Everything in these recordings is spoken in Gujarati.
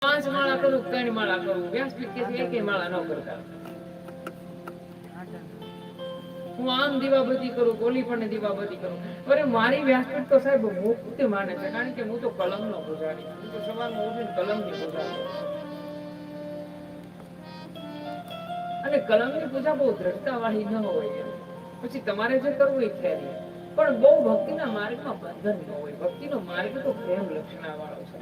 5 માળા કરું, 3 માળા કરું, વ્યાસપીઠ કે છે એક માળા ન કરતા. હું આમ દીવાબત્તી કરું, કોલી પણ દીવાબત્તી કરું. અરે મારી વ્યાસપીઠ તો સાહેબ મુક્ત માને છે, કારણ કે હું તો કલમનો પૂજારી, હું તો સવારમાં ઉઠીને કલમની પૂજા કરું. અને કલમની પૂજા બહુ દ્રઢતા વાળી ન હોય, પછી તમારે જે કરવું એ ખેરી, પણ બહુ ભક્તિના માર્ગમાં બંધન ન હોય. ભક્તિનો માર્ગ તો પ્રેમ લક્ષણા વાળો છે.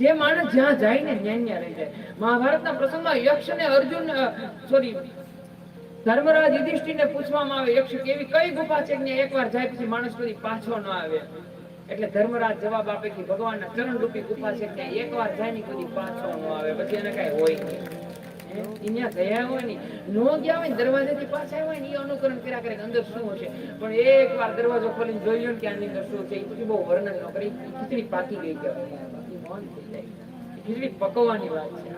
જે માણસ જ્યાં જાય ને ત્યાં રહી જાય. મહાભારતના પ્રસંગમાં યક્ષ ને અર્જુન ધર્મરાજ યુધિષ્ઠિરને પૂછવામાં આવે, યક્ષ કેવી કઈ ગુફા છે કે એકવાર જાય પછી માણસ કદી પાછો ન આવે? એટલે ધર્મરાજ જવાબ આપે કે ભગવાનના ચરણ રૂપી ગુફા છે કે એકવાર જાય ને કદી પાછો ન આવે, પછી એને કઈ હોય નહીં. અહીંયા ગયા હોય ને નો ગયા હોય ને દરવાજેથી પાછા હોય ને એ અનુકરણ કર્યા કરે અંદર શું હશે, પણ એકવાર દરવાજો ખોલીને જોઈ લો ને કે આની અંદર શું છે, એ પછી બહુ વર્ણન ન કરી. ખીચડી પાકી ગઈ કહેવાય, મૌન થઈ જાય. ખીચડી પકવવાની વાત છે.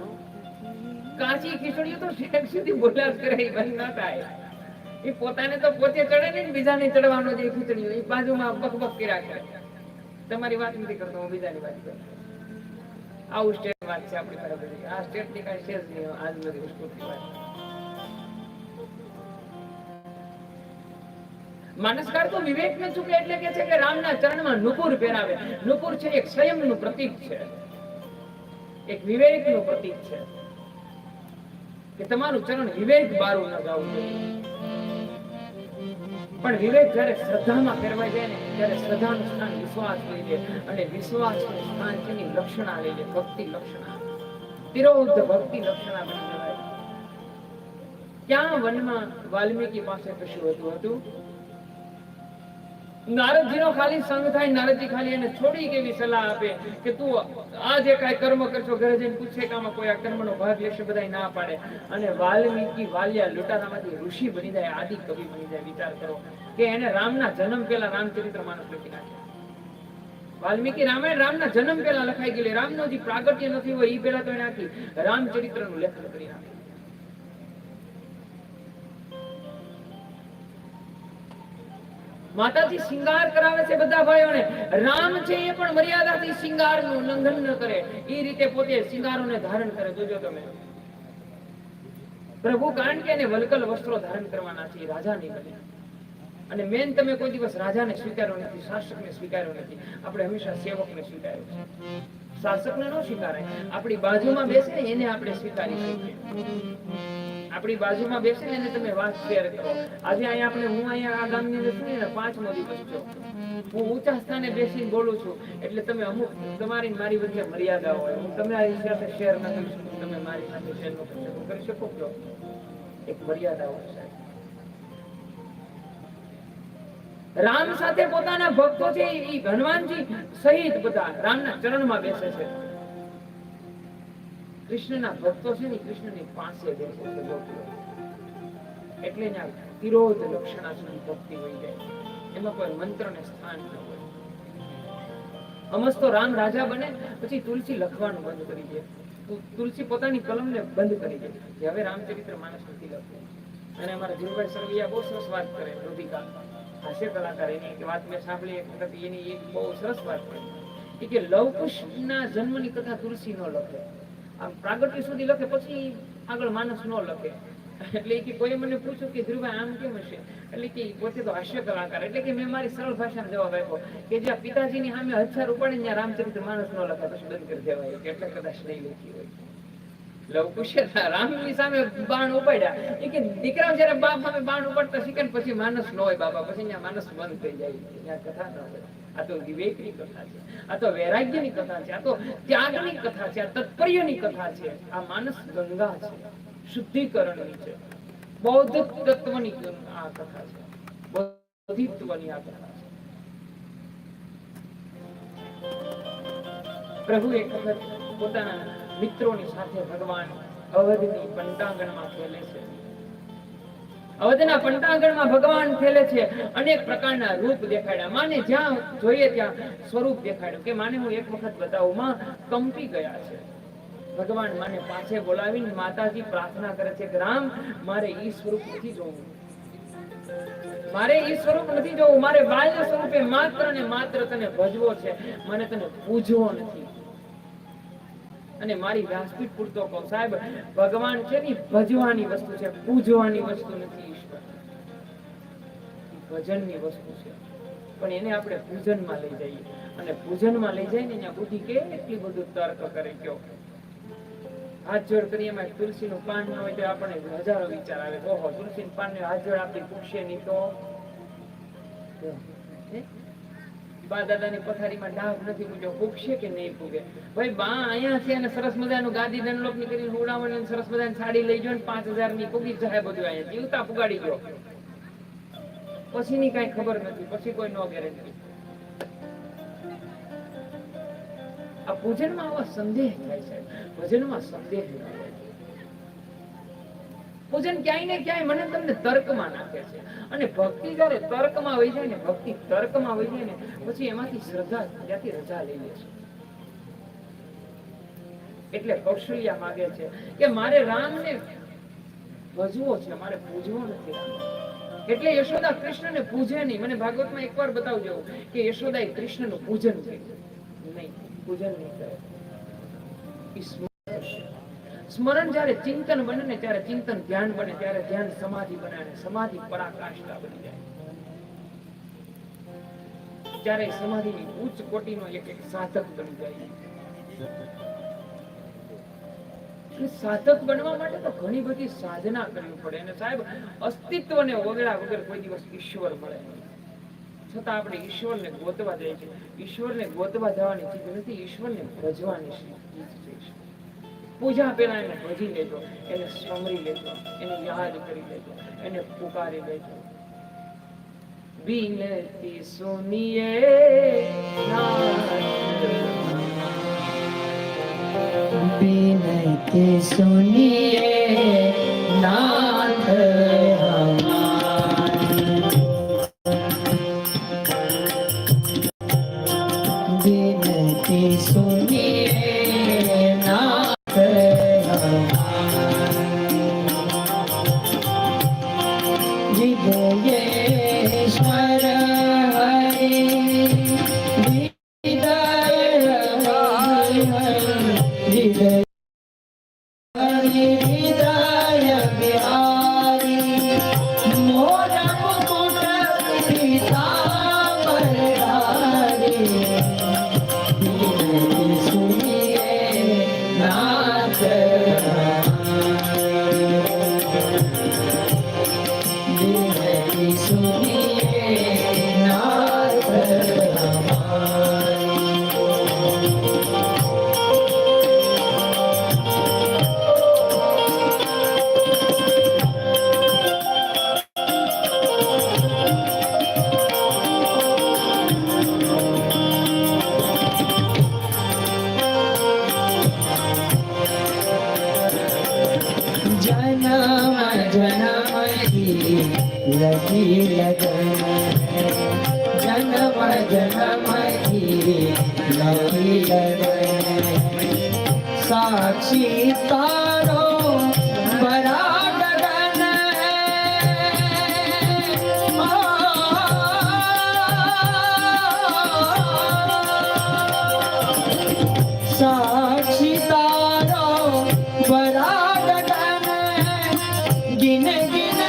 કાચી ખીચડીઓ તો ઠેક સુધી બોલ્યા જ કરે, બંધ ન થાય. એ પોતાને તો પોતે ચડે ને બીજાને ચડવાનો જે ખીચડીઓ એ બાજુમાં બકબક કર્યા કરે. તમારી વાત નથી કરતો, હું બીજાની વાત કરું. આવું સ્ટેટ વાત છે આપણી પાસે બધી. આ સ્ટેટ ની કઈ છે જ નહીં આજ બધી વસ્તુની વાત. માનસકાર તો વિવેક ને ચૂકે એટલે કે છે કે રામના ચરણમાં નુપુર પહેરાવે. નુપુર છે એક સંયમનું પ્રતીક છે, એક વિવેકનું પ્રતીક છે કે તમારું ચરણ વિવેક બારું ન જવું જોઈએ. પણ વિવેક જયારે શ્રદ્ધામાં ફેરવાઈ જાય ને ત્યારે શ્રદ્ધાનું સ્થાન વિશ્વાસ લઈ લે, અને વિશ્વાસનું સ્થાન તેની લક્ષણા લઈ લે, ભક્તિ લક્ષણા, તિરોધ ભક્તિ લક્ષણા બની જવાય. ક્યાં વનમાં વાલ્મીકી પાસે કશું હતું? નારદજીનો ખાલી સંગ થાય, નારદજી ખાલી એને છોડી કેવી સલાહ આપે કે તું આ જે કાંઈ કર્મ કરશો ઘરે જઈને પૂછે કે આમાં કોઈ આ કર્મનો ભાગ લેશે, બધા ના પાડે. અને વાલ્મીકી વાલિયા લૂંટારામાંથી ઋષિ બની જાય, આદિ કવિ બની જાય. વિચાર કરો કે એને રામના જન્મ પહેલા રામચરિત્ર માનસ લખી નાખ્યા. વાલ્મીકી રામાયણ રામના જન્મ પહેલા લખાઈ ગયેલી, રામનો જે પ્રાગટ્ય નથી હોય એ પહેલા તો એને આખી રામચરિત્રનું લેખન કરી નાખ્યું. માતાજી શિંગાર કરાવે છે બધા ભાઈઓને. રામ છે એ પણ મર્યાદાથી શિંગારનું ઉલ્લંઘન ન કરે, એ રીતે પોતે શિંગારોને ધારણ કરે. જોજો તમે પ્રભુ, કારણ કે એને વલ્કલ વસ્ત્રો ધારણ કરવાના છે, રાજા નહીં બને. અને મેન તમે કોઈ દિવસ રાજાને સ્વીકાર્યો નથી, શાસકને સ્વીકાર્યો નથી. આપણે હંમેશા સેવકને સ્વીકાર્યો છે. શાસકને ન સ્વીકારાય. આપણી બાજુમાં બેસે ને એને આપણે સ્વીકારી શકીએ. આપણી બાજુમાં બેસે ને એને તમે વાત શેર કરો. આજે અહીંયા આપણે, હું અહીંયા આ ગામની અંદર છું ને 5મો દિવસ છું, હું ઊંચા સ્થાને બેસીને બોલું છું એટલે તમે અમુક તમારી મારી વચ્ચે મર્યાદા હોય. હું તમારી સાથે શેર ન કરી શકું, તમે મારી સાથે શેર ન કરી શકો છો. એક મર્યાદા હોય છે. રામ સાથે પોતાના ભક્તો છે એ હનુમાનજી સહિત બધા રામના ચરણમાં બેસે છે. કૃષ્ણના ભક્તો છે ને કૃષ્ણની પાસે બેસે છે, એટલે તિરોધ લક્ષણા સુધી ભક્તિ હોય જાય. એમાં કોઈ મંત્રને સ્થાન ન હોય. અમસ્તો તો રામ રાજા બને પછી તુલસી લખવાનું બંધ કરી દે. તુલસી પોતાની કલમને બંધ કરી દે કે હવે રામચરિત્ર માનસ નથી લખવું. અને અમારા ધીરુભાઈ સરવૈયા બહુ સરસ વાત કરે, રૂધિકા હાસ્ય કલાકાર, એની એક વાત મેં સાંભળી એક વખત, એની એક બહુ સરસ વાત કરી કે લવકુશના જન્મની કથા તુલસી ન લખે, આમ પ્રાગટ્ય સુધી લખે, પછી આગળ માનસ ન લખે. એટલે કે કોઈ મને પૂછ્યું કે ધ્રુવભાઈ આમ કેમ હશે, એટલે કે પોતે તો હાસ્ય કલાકાર, એટલે કે મેં મારી સરળ ભાષામાં જવાબ આપ્યો કે જ્યાં પિતાજીની સામે હથિયાર ઉપાડે ત્યાં રામચરિત્ર માનસ ન લખાય, પછી બંધ કરી દેવાય, એટલે કદાચ નહીં લખી હોય. લવકુશે રામની સામે બાણ ઉપાડ્યા, એ કે દીકરા જયારે બાપ સામે બાણ ઉપાડતા શીખે પછી માનસ ન હોય બાબા, પછી ત્યાં માનસ બંધ થઈ જાય, ત્યાં કથા ન હોય. આ તો વિવેકની કથા છે, આ તો વૈરાગ્યની કથા છે, આ તો ત્યાગની કથા છે, આ તત્પર્યની કથા છે. આ માનસ ગંગા છે, શુદ્ધિકરણની છે, બૌદ્ધ તત્વની આ કથા છે, બોધિત્વની આ કથા છે. પ્રભુ એક વખત પોતાના મિત્રોની સાથે ભગવાન અવધની પંટાંગણમાં ખેલે છે. અવધના પંટાંગણમાં ભગવાન ખેલે છે. અનેક પ્રકારના રૂપ દેખાડ્યા, માને જ્યાં જોઈએ ત્યાં સ્વરૂપ દેખાડ્યું. કે માને હું એક વખત બતાવું, માં કંપી ગયા છે. ભગવાન માને પાછે બોલાવીને માતાજી પ્રાર્થના કરે છે કે રામ, મારે ઈ સ્વરૂપ નથી જોવું, મારે ઈ સ્વરૂપ નથી જોવું, મારે બાલ્ય સ્વરૂપે માત્ર ને માત્ર તને ભજવો છે, મને તને પૂજવો નથી. અને મારી વ્યાસપીઠ પૂરતો કહું, સાહેબ ભગવાન છે ને ભજવાની વસ્તુ છે, પૂજવાની વસ્તુ નથી. ઈશ્વર ભજનની વસ્તુ છે, પણ એને આપણે પૂજનમાં લઈ જઈએ અને પૂજનમાં લઈ જઈને ત્યાં બુદ્ધિ કેટલી બધું તર્ક કરે. કયો હાથ જોડ કરીએ, એમાં તુલસીનું પાન ના હોય તો આપણને હજારો વિચાર આવે. ઓહો, તુલસીનું પાન ને હાથ જોડ આપણી પૂછશે નહીં તો બા દાદાની પથારીમાં ડાઘ નથી પૂછ્યો, પૂગશે કે નહીં પૂગે? ભાઈ બા અહીંયા છે અને સરસ મજાનું ગાદી દંડલોક ની કરીને ઉડાવણ સરસ મજાની સાડી લઈ ગયો ને 5000 ની પૂગી જાય બધું. અહીંયા જીવતા પુગાડી ગયો, પછીની કઈ ખબર નથી, પછી કોઈ નો ગેરંટી. આ પૂજનમાં આવા સંદેહ થાય છે, ભજનમાં સંદેહ થાય. પૂજન ક્યાંય ને ક્યાંય મને તમને તર્કમાં નાખે છે, અને ભક્તિ જયારે તર્કમાં વહી જાય ને, ભક્તિ તર્કમાં વહી જાય ને, પછી એમાંથી શ્રદ્ધા ત્યાંથી રજા લઈ લે છે. એટલે કૌશલ્યા માગે છે કે મારે રામને ભજવો છે, મારે પૂજવો નથી રામ. એટલે યશોદા કૃષ્ણને પૂજે નહીં. મને ભાગવતમાં એકવાર બતાવજો કે યશોદાએ કૃષ્ણનું પૂજન કર્યું નહીં, પૂજન નહીં કરે. સ્મરણ જયારે ચિંતન બને ને ત્યારે ચિંતન ધ્યાન બને, ત્યારે ધ્યાન સમાધિ બને અને સમાધિ પરાકાષ્ઠા બની જાય. ત્યારે સમાધિની ઉચ્ચ કોટીનો એક સાધક બની જાય. સાધક બનવા માટે તો ઘણી બધી સાધના કરવી પડે, અને સાહેબ અસ્તિત્વને વગડા વગર કોઈ દિવસ ઈશ્વર મળે નહીં. છતાં આપણે ઈશ્વરને ગોતવા જાય છે. ઈશ્વરને ગોતવા જવાની ચીજ નથી, ઈશ્વરને ભજવાની ચીજ છે. પૂજા પેલા એને ભજી લેજો, એને સમરી લેજો, એને યાદ કરી લેજો, એને પુકારી લેજો. વિનતી સુનિએ विनती सुनिए नाथ हमारी, विनती सुनिए नाथ हमारी, हृदयेश्वर हरि लगी लगन, जन्म जन्म की लगी लगन, साक्षी तारो बड़ा गगन है, साक्षी तारो बड़ा गगन है, गिन गिन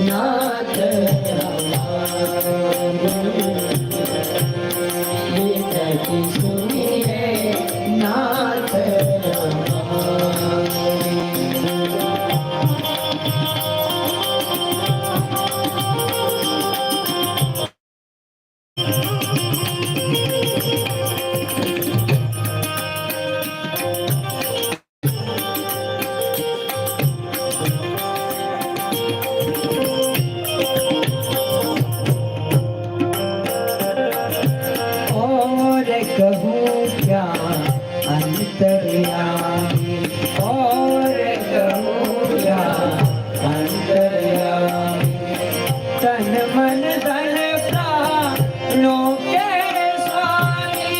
नाथ विनती सुनिए नाथ कहूँ क्या अंतर्यामी, और कहूँ क्या अंतर्यामी, तन मन धन प्राणों के स्वामी,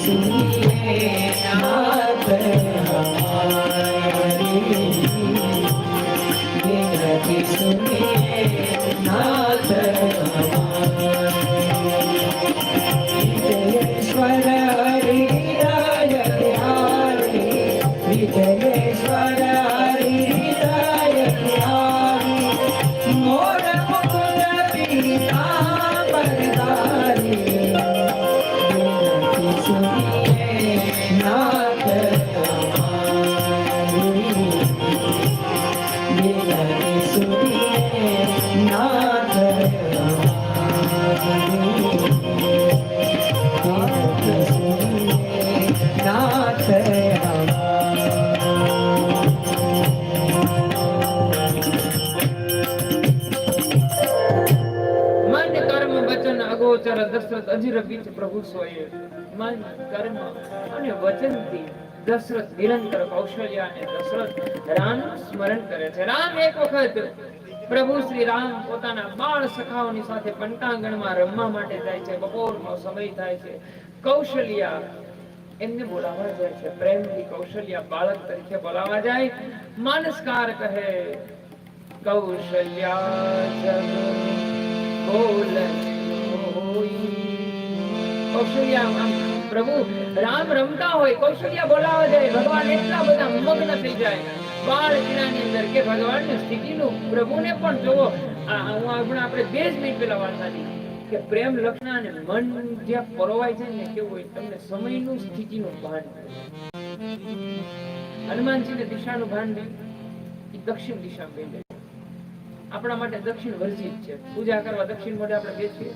सुनिए नाथ हमारी विनती सुनिए नाथ विजयेश्वर हरि राय बिहारी विजयेश्वर हरि राय बिहारी मोर मुकुट पीतांबरधारी विनती सुनिए नाथ हमारी विनती सुनिए नाथ नाथ માન્ય કર્મ વચન અગોચર દશરથ અજીર બીચ પ્રભુ સોયે માન્ય કર્મ અને વચનથી દશરથ નિરંતર કૌશલ્ય અને દશરથ રામનું સ્મરણ કરે છે. રામ એક વખત પ્રભુ શ્રી રામ પોતાના બાળ સખાઓની સાથે પંટાંગણમાં રમવા માટે જાય છે. બપોરનો સમય થાય છે. કૌશલ્યા એમને બોલાવવા જાય છે. પ્રેમથી કૌશલ્યા બાળક તરીકે બોલાવવા જાય. માનસકાર કહે કૌશલ્યા જગ બોલન હોઈ. કૌશલ્યા આમ પ્રભુ રામ રમતા હોય, કૌશલ્યા બોલાવવા જાય. ભગવાન એટલા બધા મગ્ન થઈ જાય બાળ કિનાની અંદર કે ભગવાનની સ્થિતિનું પ્રભુને પણ જોવો. આપણે 2 જ મિનિટ પહેલા વાત હતી કે પ્રેમ લક્ષણ અને મન જ્યાં પરોવાય છે ને કેવું હોય, તમને સમયનું સ્થિતિનું ભાન થાય. હનુમાનજીને દિશાનું ભાન નહીં, એ દક્ષિણ દિશામાં બેસે. આપણા માટે દક્ષિણ વર્જિત છે. પૂજા કરવા દક્ષિણ મોઢે આપણે બેસીએ.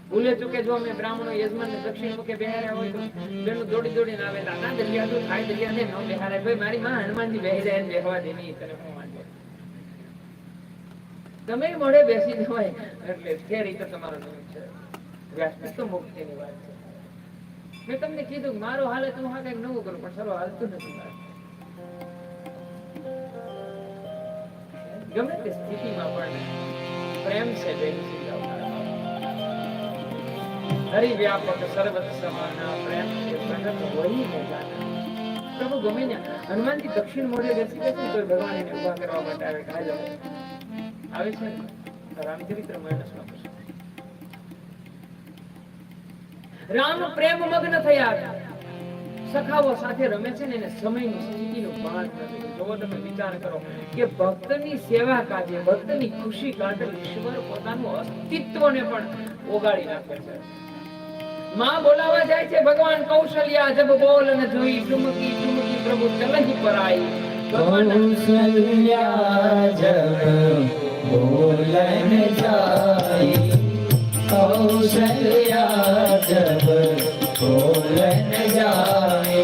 ભૂલે ચૂકે જો અમે બ્રાહ્મણો યજમાનને દક્ષિણ મુખે બેહાર્યા હોય તો બેનો દોડી દોડીને આવેલા ના દરિયા તો થાય દરિયા ને ન બેહારે. ભાઈ મારી માં હનુમાનજી બેહી જાય ને બેહવા દે નહીં, તને હું વાંધો. તમે મોઢે બેસી જવાય એટલે તે રીતે તમારો નિયમ છે. વ્યાસપીઠ તો મુક્તિની વાત છે. મેં તમને કીધું મારો હાલે તું હા કઈક નવું કરું, પણ સરો હાલતું નથી મારે. ગમે તે સ્થિતિમાં પણ પ્રેમ છે બેસી હરિ વ્યાપક સર્વત સમાના પ્રેમ છે પ્રગટ વહી ને જાના. પ્રભુ ગમે ને હનુમાનજી દક્ષિણ મોઢે બેસી બેસી તો ભગવાન એને ઉભા કરવા માટે આવે. કાજો આવે છે રામચરિત્ર માનસમાં પૂછે. રામ પ્રેમ મગ્ન થયા, સખાઓ સાથે રમે છે ને એને સમયની સ્થિતિનું ભાન નથી. જો તમે વિચાર કરો કે ભક્તની સેવા કાજે, ભક્તની ખુશી કાજે ઈશ્વર પોતાનું અસ્તિત્વને પણ ઓગાળી નાખે છે. માં બોલાવા જાય છે ભગવાન કૌશલ્યા જબ બોલ ન જોઈ ચુમકી ચુમકી પ્રભુ ચલહી પરાઈ. કૌશલ્યા જબ બોલન જાય, કૌશલ્યા જબ બોલન જાય,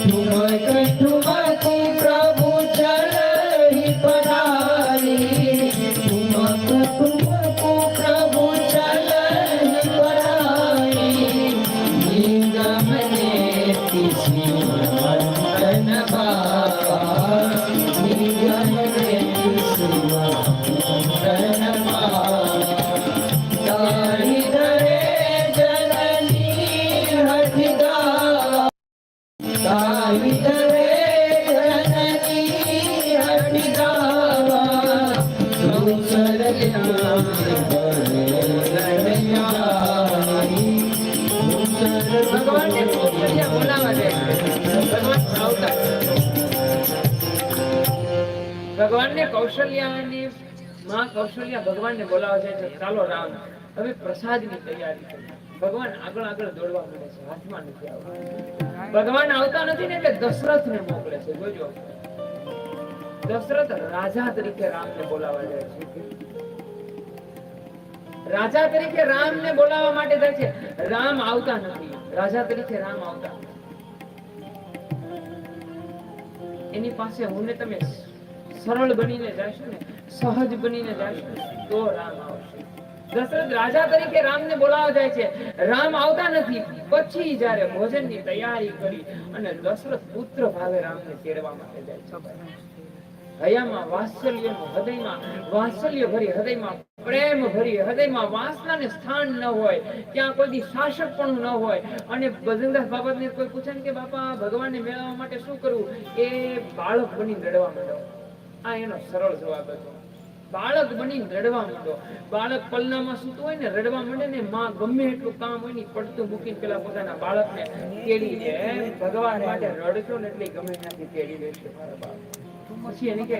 ઠુમક ઠુમકી પ્રભુ ચલહી પરાઈ, ઠુમક ઠુમક પ્રભુ ચલહી પરાઈ, નિગમને તિસી મંતન બાવા, નિગમને તિસી મંતન બાવા, તારી ધરે જનની હઠગાવા, તારી ધરે જનની હઠગાવા, કૌશલ્યા ભગવાનને કૌશલ્યા બોલાવા જાય. ભગવાન આવતા ભગવાનને કૌશલ્યાની માં કૌશલ્યા ભગવાનને બોલાવા જાય છે. ચાલો રામ હવે પ્રસાદની તૈયારી કરો. ભગવાન આગળ આગળ દોડવા માંડે છે, હાથમાં નથી આવતા. ભગવાન આવતા નથી ને એટલે દશરથને મોકલે છે. જોજો દશરથ રાજા તરીકે રામને બોલાવા જાય છે. રાજા તરીકે રામને બોલાવવા માટે જાય છે. રામ આવતા નથી. રાજા તરીકે રામ આવતા નથી. એની પાસે હું ને તમે સરળ બનીને જઈશું ને, સહજ બનીને જઈશું તો રામ આવશે. દશરથ રાજા તરીકે રામને બોલાવવા જાય છે. રામ આવતા નથી. પછી જ્યારે ભોજનની તૈયારી કરી અને દશરથ પુત્ર ભાવે રામને તેડવા માટે જાય છે. હયામાં વાત્સલ્યનું, હૃદયમાં વાત્સલ્ય ભરી, હૃદયમાં પ્રેમ ભરી, હૃદયમાં વાસનાને સ્થાન ન હોય, ત્યાં કોઈ દી શાસકપણું ન હોય. અને ભજનદાસ બાબાને કોઈ પૂછે ને કે બાપા ભગવાનને મેળવવા માટે શું કરવું, એ બાળક બની રડવા માંડો. આ એનો સરળ જવાબ હતો. બાળક બની રડવા માંડો. બાળક પલનામાં સૂતું હોય ને, રડવા માંડે ને, માં ગમે એટલું કામ હોય ને પડતું મૂકીને પેલા પોતાના બાળકને તેડી લે. ભગવાન માટે રડશો ને એટલે ગમે ત્યાંથી તેડી લેશે મારા બાપ. પછી એને કે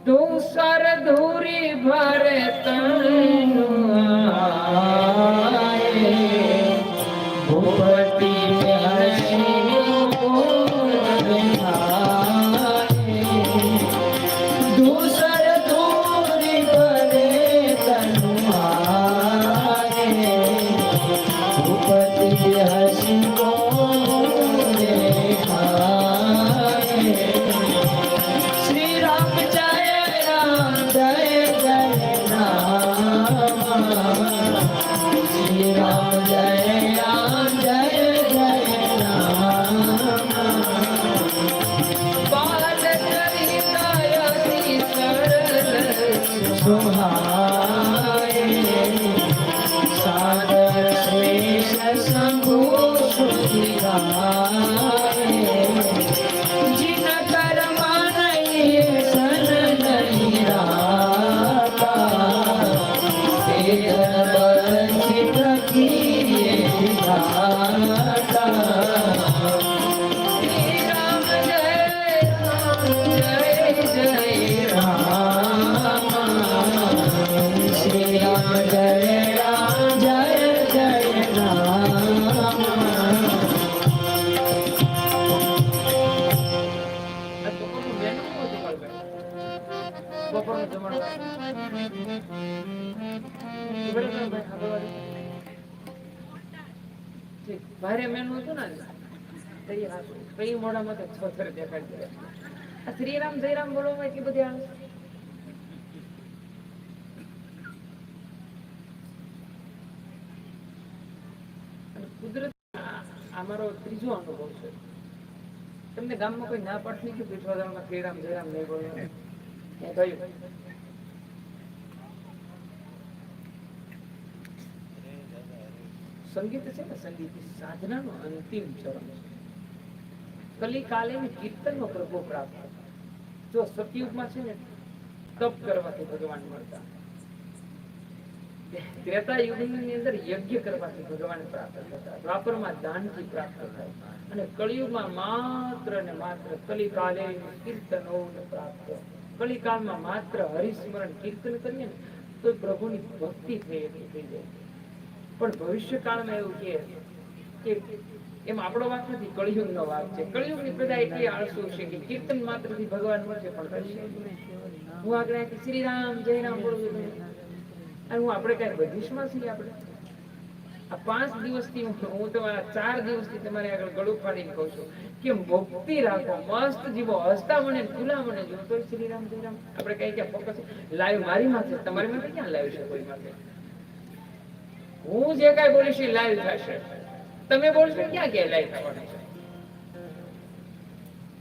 તું સર ધૂરી ભરે ભૂપતિ दूसर दूरी भरे तनुआए भूपति हसी को देखाए श्री राम जय राम जय जय राम श्री राम जय राम जय जय राम सुहाए सादर श्रेष्ठ शंभु श्रुति गाए जिन कर मानिए सन नहीं राता तेरा बंचित किए दाता राम जय जय राम श्री राम जय राम जय जय राम બપોરનું જમણવાર. ભારે મેનુ હતું ને કઈ મોઢામાં તો છોતર દેખાડી દે. આ શ્રીરામ જયરામ બોલવામાં એટલી બધી આવે. કુદરત આ મારો ત્રીજો અનુભવ છે. તમને ગામમાં કોઈ ના પાડતી કે પીઠવાદામાં શ્રીરામ જયરામ નહીં બોલવાનું. સંગીત છે ને, સંગીત સાધનાનો અંતિમ ચરણ છે. કલિકાલે કીર્તનનો પ્રભો પ્રાપ્ત. જો સતયુગમાં છે ને તપ કરવાથી ભગવાન મળતા, ત્રેતા યુગની અંદર યજ્ઞ કરવાથી ભગવાન પ્રાપ્ત થતા, દ્વાપરમાં દાનથી પ્રાપ્ત થાય, અને કળિયુગમાં માત્ર ને માત્ર કલિકાલે કીર્તનો પ્રાપ્ત. કલિકાળમાં માત્ર હરિસ્મરણ કીર્તન કરીએ ને તો પ્રભુની ભક્તિ થઈ જાય. પણ ભવિષ્ય કાળમાં એવું કે એમ આપણો વાત નથી, કળિયુગનો વાત છે. કળિયુગની પ્રજા એટલી આળસુ છે કે કીર્તન માત્રથી ભગવાન મળશે પણ કરશે. હું આગળ શ્રી રામ જય રામ બોલું છું, અને હું આપણે કઈ બધીશમાં છીએ. આપણે આ 5 દિવસથી હું તમારા 4 દિવસથી તમારે આગળ ગળું ફાડીને કહું છું કે ભક્તિ રાખો, મસ્ત જીવો, હસતા મને ખુલ્લા મને જીવો. તો શ્રી રામ જય રામ આપણે કઈ ક્યાં ફોકસ લાઈવ મારી માથે, તમારી માથે ક્યાં લાઈવ છે? કોઈ માથે હું જે કઈ બોલીશ એ લાઈવ થશે. તમે બોલશો ક્યાં ક્યાં લાઈવ થવાનું છે?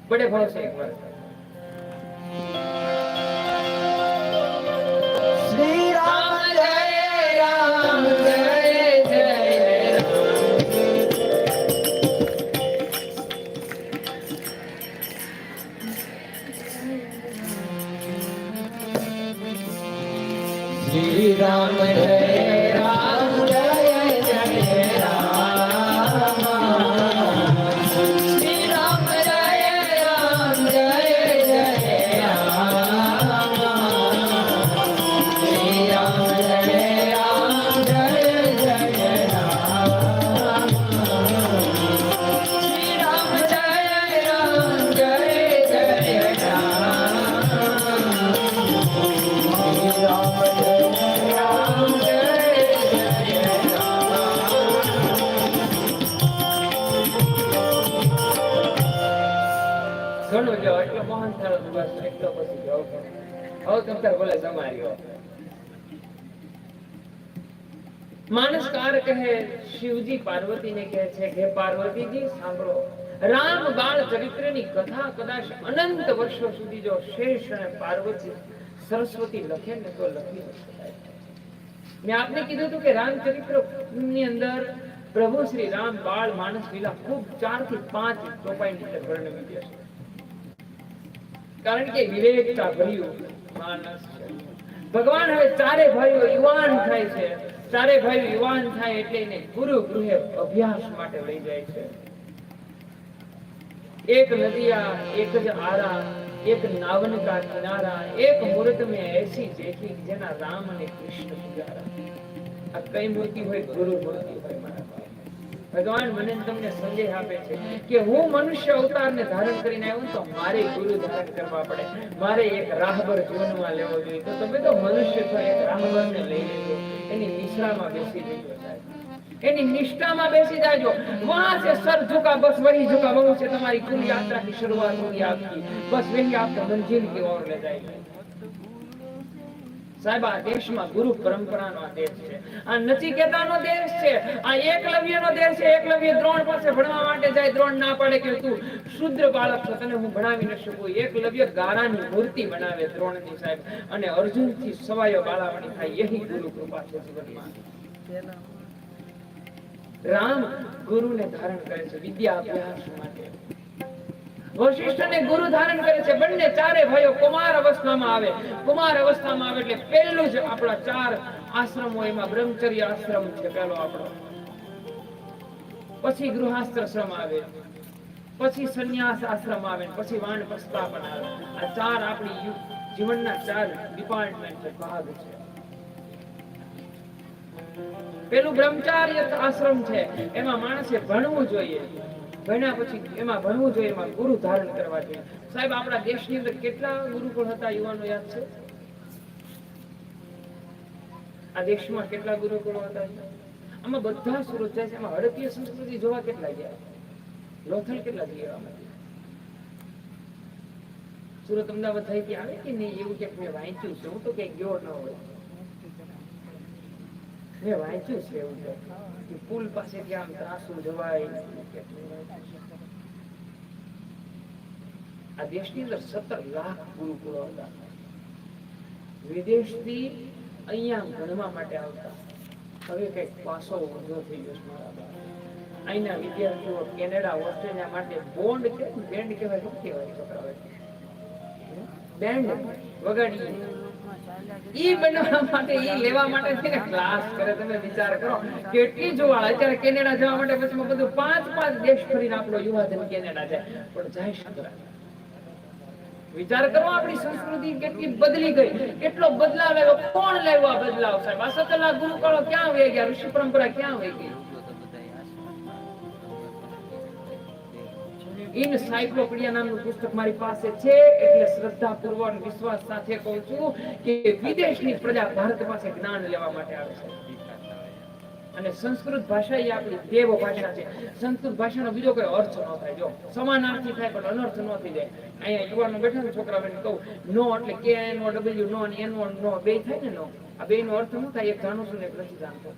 બડે ભરોસે એક વાર श्री राम जय राम जय जय श्री राम जय राम जय जय राम श्री राम जय राम जय जय राम श्री राम जय राम जय जय राम श्री राम जय राम जय जय राम श्री राम ઘણું જો એટલો મોહન થાળ બસ એટલો પછી જાવ. હવે તમે તાર બોલે જમાર્યો. માનસકાર કહે, શિવજી પાર્વતીને કહે છે કે પાર્વતીજી સાંભળો, રામ બાળ ચરિત્રની કથા કદાચ અનંત વર્ષો સુધી જો શેષ અને પાર્વતી સરસ્વતી લખે ને તો લખી ન શકાય. મેં આપને કીધું હતું કે રામચરિત્ર ની અંદર પ્રભુ શ્રી રામ બાળ માનસ લીલા ખૂબ 4 થી 5 ચોપાઈની અંદર વર્ણવી છે. કારણ કે વિવેકતા ભર્યું માનસ છે. ભગવાન હવે ચારે ભાઈઓ યુવાન થાય છે. ચારે ભાઈઓ યુવાન થાય એટલે એને ગુરુ ગૃહે અભ્યાસ માટે લઈ જાય છે. એક નદિયા એક જ આરા, એક નાવન કા કિનારા, એક મૂર્ત में ऐसी देखी જેના રામ અને કૃષ્ણ પુજારા. આ કઈ મૂર્તિ હોય? ગુરુ મૂર્તિ હોય. મારા ભગવાન મને તમને સંદેશ આપે છે કે હું મનુષ્ય અવતારને ધારણ કરીને આવ્યો તો મારે ગુરુ ધારણ કરવા પડે. મારે એક રાહબર જીવનમાં લેવો જોઈએ. તો તમે તો મનુષ્ય છો, એક રાહબરને લઈ લેજો, એની નિશ્રામાં બેસી જજો સાહેબ, એની નિષ્ઠામાં બેસી જાજો. वहां से सर झुका बस वही झुका वो से तुम्हारी कुल यात्रा की शुरुआत होगी आपकी. बस वही आपको मंजिल की ओर ले जाएगी. સાહેબ આ દેશમાં ગુરુ પરંપરાનો આ દેશ છે. આ નચિકેતાનો દેશ છે. આ એકલવ્યનો દેશ છે. એકલવ્ય દ્રોણ પાસે ભણવા માટે જાય. દ્રોણ ના પાડે કે તું શુદ્ર બાળક છો, તને હું ભણાવી ન શકું. એકલવ્ય ગારાની મૂર્તિ બનાવે દ્રોણની સાહેબ, અને અર્જુનથી સવાયો બાળામણી થાય. યહી ગુરુ કૃપા છે જીવનમાં. રામ ગુરુને ધારણ કરે છે વિદ્યા અભ્યાસ માટે. વશિષ્ઠને ગુરુ ધારણ કરે છે. બંને ચારે ભાઈઓ કુમાર અવસ્થામાં આવે. કુમાર અવસ્થામાં આવે એટલે પહેલું જ આપણા 4 આશ્રમો, એમાં બ્રહ્મચર્ય આશ્રમ છે પહેલો આપણો, પછી ગૃહસ્થાશ્રમ આવે, પછી સંન્યાસ આશ્રમ આવે, પછી વાનપ્રસ્થાપન આવે. આ 4 આપણી જીવનના 4 ડિપાર્ટમેન્ટ છે, ભાગ છે. પેલું બ્રહ્મચાર્ય આશ્રમ છે, એમાં માણસે ભણવું જોઈએ. ભણ્યા પછી એમાં ભણવું જોઈએ, એમાં ગુરુ ધારણ કરવા જોઈએ. સાહેબ આપણા દેશની અંદર કેટલા ગુરુકુળ હતા યુવાનો યાદ છે? આ દેશમાં કેટલા ગુરુકુળો હતા? આમાં બધા સુરત જાય છે. એમાં હડપીય સંસ્કૃતિ જોવા કેટલા ગયા? લોથલ કેટલા ગયા? સુરત અમદાવાદ થઈ કે આવે કે નહીં એવું કે મેં વાંચ્યું છે. હું તો કઈ ગયો ન હોય. મેં વાંચ્યું છે એવું કે પુલ પાસે આમ ત્રાસુ જવાય. આ દેશની અંદર 17 લાખ ગુરુકુળો હતા. વિદેશથી અહીંયા ભણવા માટે આવતા. હવે કઈક પાસો વધો થઈ ગયો છે મારા બાપ. અહીંના વિદ્યાર્થીઓ કેનેડા, ઓસ્ટ્રેલિયા માટે બોન્ડ કે બેન્ડ કહેવાય, શું કહેવાય છોકરાઓ? બેન્ડ વગાડી ઈ બનવા માટે, ઈ લેવા માટે છે ને ક્લાસ કરે. તમે વિચાર કરો કેટલી જોવાળ. અત્યારે કેનેડા જવા માટે પછી બધું 5 દેશ ફરીને આપણો યુવાધન કેનેડા જાય, પણ જાય શું? વિચાર કરો આપણી સંસ્કૃતિ કેટલી બદલી ગઈ, કેટલો બદલાવ આવ્યો. કોણ લાવ્યો આ બદલાવ સાહેબ? આ 17 લાખ ગુરુકુળો ક્યાં વહી ગયા? ઋષિ પરંપરા ક્યાં વહી ગઈ? ઇનસાઇક્લોપીડિયા નામનું પુસ્તક મારી પાસે છે, એટલે શ્રદ્ધાપૂર્વક અને વિશ્વાસ સાથે કહું છું કે વિદેશની પ્રજા ભારત પાસે જ્ઞાન લેવા માટે આવે છે. અને સંસ્કૃત ભાષા એ આપણી દેવ ભાષા છે. સંસ્કૃત ભાષાનો બીજો કોઈ અર્થ ન થાય. જો સમાનાર્થી થાય પણ અનર્થ ન થઈ જાય. અહીંયા યુવાનો બેઠા ને છોકરાઓને કહું નો એટલે કે નો ડબલ્યુ નો અને એનો નો બે થાય ને નો. આ બે નો અર્થ શું થાય? એક જાણું છું ને એક નથી જાણતો.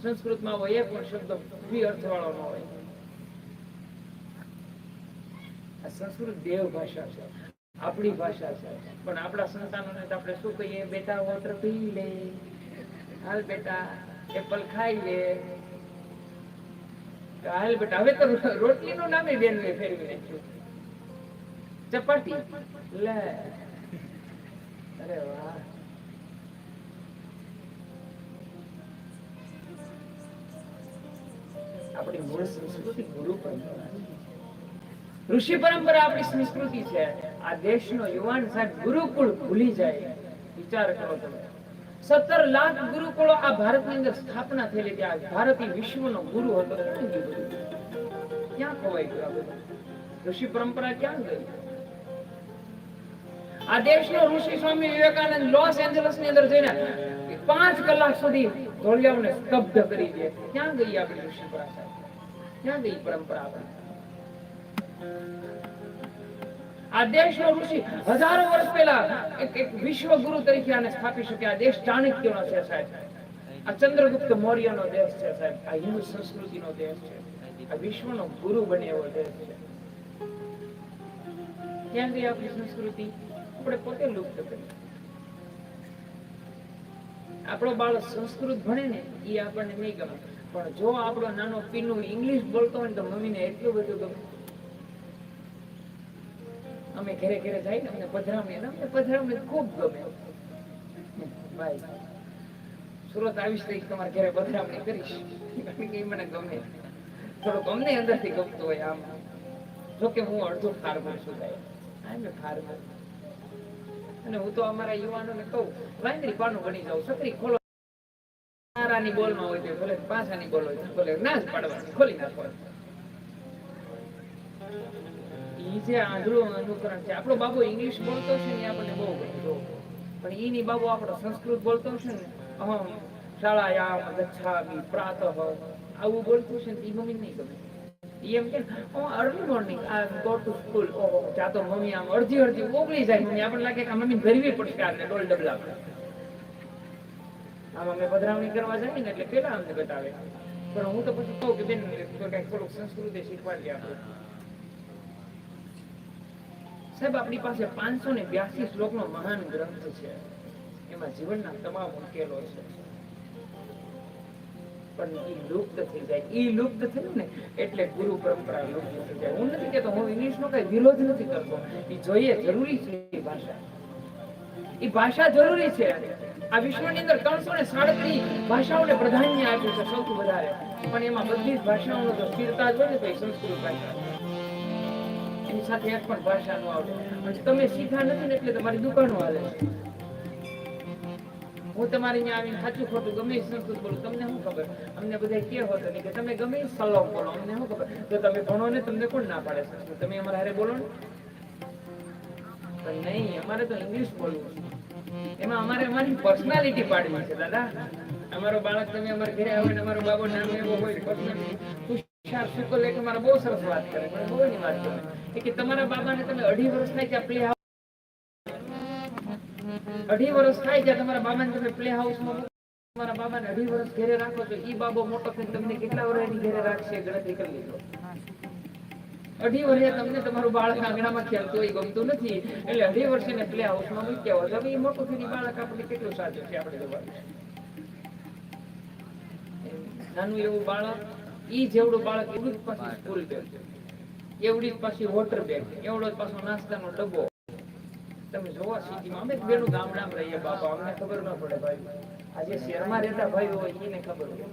સંસ્કૃતમાં હોય એક પણ શબ્દ દ્વિ અર્થ વાળો ન હોય. આ સંસ્કૃત દેવ ભાષા છે, આપણી ભાષા છે. પણ આપણા સંતાનોને આપણે શું કહીએ? બેટા વોટર પી લે, હાલ બેટા એપલ ખાઈ લે, હાલ બેટા. હવે તો રોટલી નું નામે બેન ને ફેરવી નાખ્યું. ચપાટી લે. અરે વાહ. આપણી મૂળ સંસ્કૃતિ ગુરુ પરંપરા, ઋષિ પરંપરા આપણી સંસ્કૃતિ છે. આ દેશનો યુવાન સાહેબ ગુરુકુળ ભૂલી જાય. વિચાર કરો તમે. 17 લાખ ગુરુકુળો આ ભારતની અંદર સ્થાપના થયેલી હતી. આ ભારત વિશ્વનો ગુરુ હતો. ક્યાં ખોવાઈ ગયો? ઋષિ પરંપરા ક્યાં ગઈ? આ દેશનો ઋષિ સ્વામી વિવેકાનંદ લોસ એન્જલસ ની અંદર જઈને 5 કલાક સુધી ધોળિયાઓને સ્તબ્ધ કરી દે. ક્યાં ગઈ આપણી ઋષિ પરંપરા? ક્યાં ગઈ પરંપરા આપણી? આ દેશનો ઋષિ હજારો વર્ષ પહેલા એક વિશ્વ ગુરુ તરીકે આને સ્થાપી શકે. આ દેશ ચાણક્યનો છે સાહેબ. આ ચંદ્રગુપ્ત મૌર્યનો દેશ છે સાહેબ. આ હિન્દુ સંસ્કૃતિનો દેશ છે. આ વિશ્વનો ગુરુ બને એવો દેશ છે. ક્યાં ગઈ આપણી સંસ્કૃતિ? આપણે પોતે લુપ્ત કરી. આપણો બાળક સંસ્કૃત ભણે ને એ આપણને નહીં ગમે, પણ જો આપણો નાનો પીનું ઇંગ્લિશ બોલતો હોય ને તો મમ્મીને એટલું બધું ગમે. અમે ઘરે ઘરે જાય ને અમને પધરામણી ખૂબ ગમે. ભાઈ સુરત આવીશ તો તમારે ઘરે પધરામણી કરીશ, કારણ કે મને ગમે. થોડુંક અમને અંદરથી ગમતું હોય. આમ જોકે હું અડધો ફાર્મર છું ભાઈ, ફાર્મર. અને હું તો અમારા યુવાનોને કહું, વાંદરી પાનું બની જાવ, છત્રી ખોલો. આની બોલમાં હોય તો ભલે 5 આની બોલ હોય તો ભલે ના જ પાડવાની, ખોલી નાખવાની. ઈ જે આંધળું અનુકરણ છે. આપણો બાબો ઇંગ્લિશ બોલતો છે ને આપણને બહુ ગમે, પણ ઈની બાબો આપણો સંસ્કૃત બોલતો છે ને, અહમ શાળાયામ ગચ્છામિ પ્રાતઃ, આવું બોલતું છે ને ઈ મમ્મી નહીં ગમે. ઈ એમ કે early morning I go to school. ઓહો, ચા તો મમ્મી આમ અડધી ઓગળી જાય. મમ્મી આપણને લાગે કે મમ્મી ભરવી પડશે આને ડોલ ડબલા. આમ અમે પધરામણી કરવા જાય ને એટલે પેલા અમને બતાવે, પણ હું તો પછી કહું કે બેન કઈક થોડુંક સંસ્કૃતિ શીખવાડી આપો. સાહેબ આપણી પાસે 582 શ્લોકનો મહાન ગ્રંથ છે, એમાં જીવનના તમામ ઉકેલો છે, પણ ઈ લુપ્ત થઈ જાય. ઈ લુપ્ત થયું ને એટલે ગુરુ પરંપરા લુપ્ત થઈ જાય. હું નથી કહેતો, હું ઇંગ્લિશનો કઈ વિરોધ નથી કરતો. ઈ જોઈએ, જરૂરી છે. ઈ ભાષા જરૂરી છે. આ વિશ્વની અંદર 337 ભાષાઓને પ્રાધાન્ય આપ્યું છે સૌથી વધારે, પણ એમાં બધી જ ભાષાઓનો જો સ્થિરતા જ હોય ને તો એ સંસ્કૃત ભાષા. એની સાથે એક પણ ભાષા નો આવડે. તમે શીખા નથી ને એટલે તમારી દુકાનો હાલે છે. હું તમારી અહીંયા આવીને સાચું ખોટું ગમે સંસ્કૃત બોલું, તમને શું ખબર? અમને બધા કે હોત કે તમે ગમે સલોક બોલો, અમને શું ખબર? તો તમે ભણો ને, તમને કોણ ના પાડે સંસ્કૃત? તમે અમારા હારે બોલો ને. પણ નહીં, અમારે તો ઇંગ્લિશ બોલવું છે. એમાં અમારે અમારી પર્સનાલિટી પાડવી છે દાદા. અમારો બાળક તમે અમારા ઘરે આવે ને અમારો બાબો નામ એવો હોય, પર્સનાલિટી શુકલ એટલે મારા બહુ સરસ વાત કરે, મને બહુ એની વાત ગમે કે તમારા બાબાને તમે 2.5 વર્ષ થાય ત્યાં પ્લે હાઉસ, 2.5 વર્ષ થાય ત્યાં તમારા બાબાને તમે પ્લે હાઉસમાં, તમારા બાબાને 2.5 વર્ષ ઘરે રાખો તો ઈ બાબો મોટો થઈને તમને કેટલા વર્ષની ઘરે રાખશે ગણતરી કરી લીધો. 2.5 વર્ષે તમને તમારું બાળક આંગણામાં ખેલતું હોય ગમતું નથી એટલે 2.5 વર્ષે એને પ્લે હાઉસમાં મૂક્યા હોય. હવે એ મોટું થઈને બાળક આપણે કેટલું સાચું છે આપણે જોવાનું. નાનું એવું બાળક, ઈ જેવડું બાળક એવડું જ પાછી સ્કૂલ બેગ, એવડી જ પાછી વોટર બેગ, એવડો જ પાછો નાસ્તાનો ડબ્બો. તમે જોવા સિટીમાં અમે બેનું ગામડામાં રહીએ બાપા, અમને ખબર ન પડે ભાઈ. આજે શહેરમાં રહેતા ભાઈ હોય એને ખબર હોય.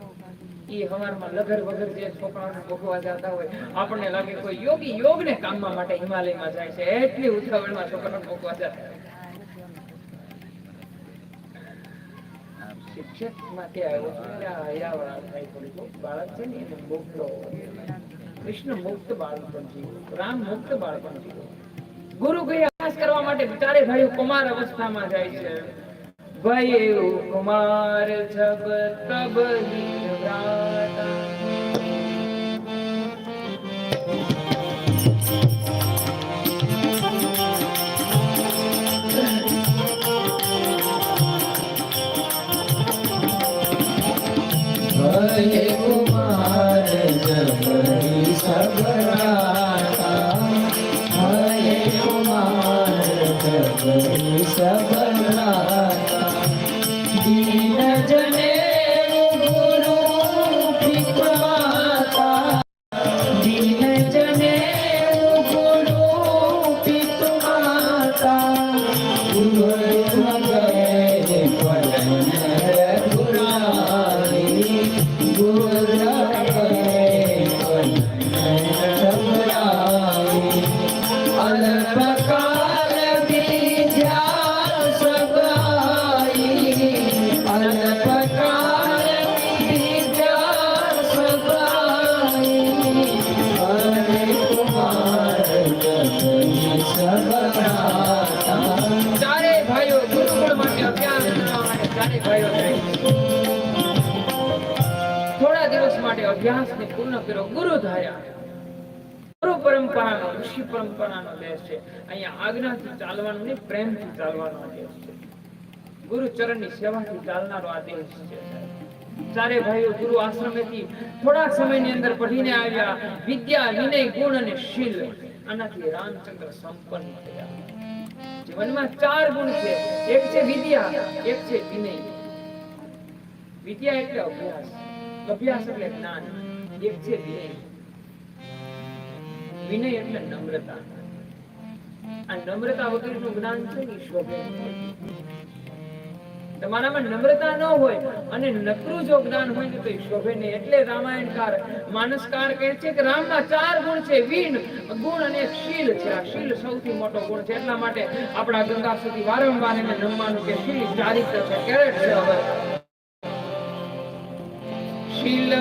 ઈ હવારમાં લગર વગર જે છોકરાઓને ભોગવા જતા હોય, આપણને લાગે કોઈ યોગી યોગને કામમાં માટે હિમાલયમાં જાય છે, એટલી ઉતાવળમાં છોકરાઓને ભોગવા જતા. શિક્ષક માટે આવ્યો છું એટલે આ હૈયાવાળા થાય થોડીક બાળક છે ને એને મુક્ત, કૃષ્ણ મુક્ત બાળપણ જીવો, રામ મુક્ત બાળપણ જીવો. ગુરુ ગયા અભ્યાસ કરવા માટે ચારે ભાઈઓ કુમાર અવસ્થામાં જાય છે. ભય કુમાર જબ તબ નિવ્રાતા, હરે કુમાર જબરી સબરાતા, હરે કુમાર જબરી સબરાતા, દીન જને ગુરુ પિતમાતા, દીન જને ગુરુ પિતમાતા, ગુરુ મગરે પવન રઘુરારી, ગુરુ મગરે પવન રઘુરારી, અલ્પકાલ વિદ્યા સગાઈ, અલ્પકાલ વિદ્યા સગાઈ, હરે કુમાર જબરી સબરાતા. ચારે ભાઈઓ ગુરુકુળ માટે અભ્યાસ કરવા માટે ચારે ભાઈઓ જાય છે. થોડા દિવસ માટે અભ્યાસને પૂર્ણ કર્યો, ગુરુ ધાર્યા. ગુરુ પરંપરાનો, ઋષિ પરંપરાનો દેશ છે. અહીંયા આજ્ઞાથી ચાલવાનું નહીં, પ્રેમથી ચાલવાનો દેશ છે. ગુરુ ચરણની સેવાથી ચાલનારો આ દેશ છે. ચારે ભાઈઓ ગુરુ આશ્રમેથી થોડા સમયની અંદર પઢીને આવ્યા. વિદ્યા, વિનય, ગુણ અને શીલ, આનાથી રામચંદ્ર સંપન્ન થયા. જીવનમાં 4 ગુણ છે. એક છે વિદ્યા, એક છે વિનય. વિદ્યા એટલે અભ્યાસ, અભ્યાસ એટલે જ્ઞાન. એક છે વિનય, વિનય એટલે નમ્રતા. આ નમ્રતા વગરનું જ્ઞાન છે ને શોભે નહીં. તમારામાં નમ્રતા ન હોય અને નકરું જો જ્ઞાન હોય ને તો એ શોભે નહીં. એટલે રામાયણકાર, માનસકાર કહે છે કે રામમાં 4 ગુણ છે, વિન, ગુણ અને શીલ છે. આ શીલ સૌથી મોટો ગુણ છે. એટલા માટે આપણા ગંગા સુધી વારંવાર એને નમવાનું કે શીલ ચારિત્ર છે, કેરેટ છે. હવે શીલ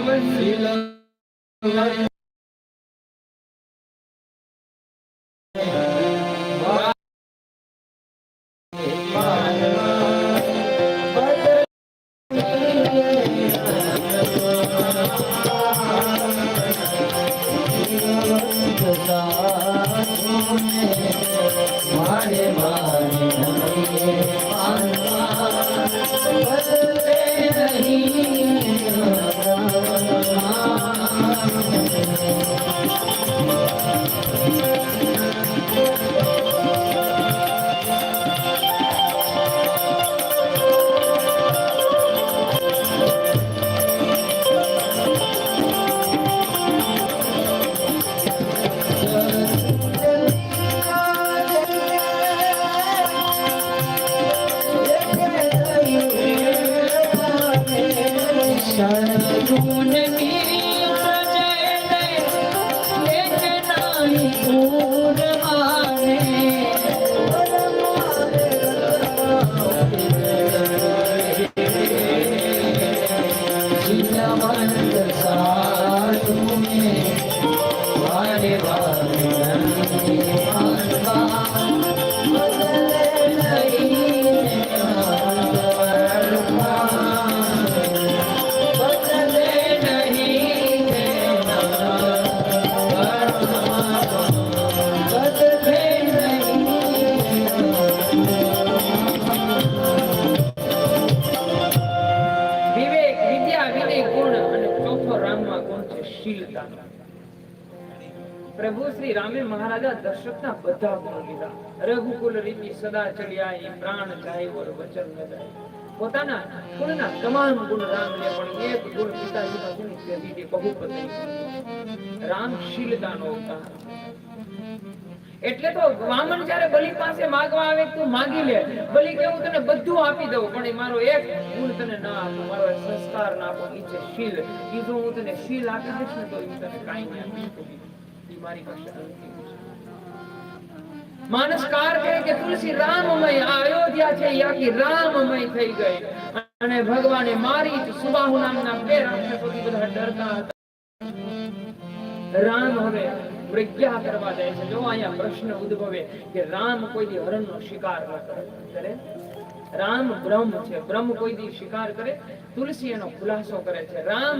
પ્રભુ શ્રી રામે મહારાજા દશરથના બધા ગુણ લીધા. રઘુકુલ રીતિ સદા ચલ્યા, પ્રાણ જાય ઓર વચન ન જાય. પોતાના કુળના તમામ ગુણ રામ લે, પણ એક ગુણ પિતાજીનો ગુણ ત્યજી દે, બહુપત્ની. રામ શીલતાનો અવતાર. એટલે તો વામન જ્યારે બલિ પાસે માંગવા આવે તું માંગી લે. બલિ કે હું તને બધું આપી દઉં, પણ મારો એક ગુણ તને ના આપું, મારો એક સંસ્કાર ના આપો, ઈ છે શીલ. ઈ જો હું તને શીલ આપી દઈશ ને તો ઈ તને કાંઈ નહીં આપી શકું. મારી પાસે માનસકાર કહે કે તુલસી રામમય, આ અયોધ્યા છે એ આખી રામમય થઈ ગઈ. અને ભગવાને મારી સુબાહુ નામના 2 રાક્ષસોથી બધા ડરતા હતા. રામ હવે પ્રજ્ઞા કરવા જાય છે. જો અહીંયા પ્રશ્ન ઉદ્ભવે કે રામ કોઈ દી હરણનો શિકાર ન કરે. રામ બ્રહ્મ છે, બ્રહ્મ કોઈ દી શિકાર કરે? તુલસી એનો ખુલાસો કરે છે. રામ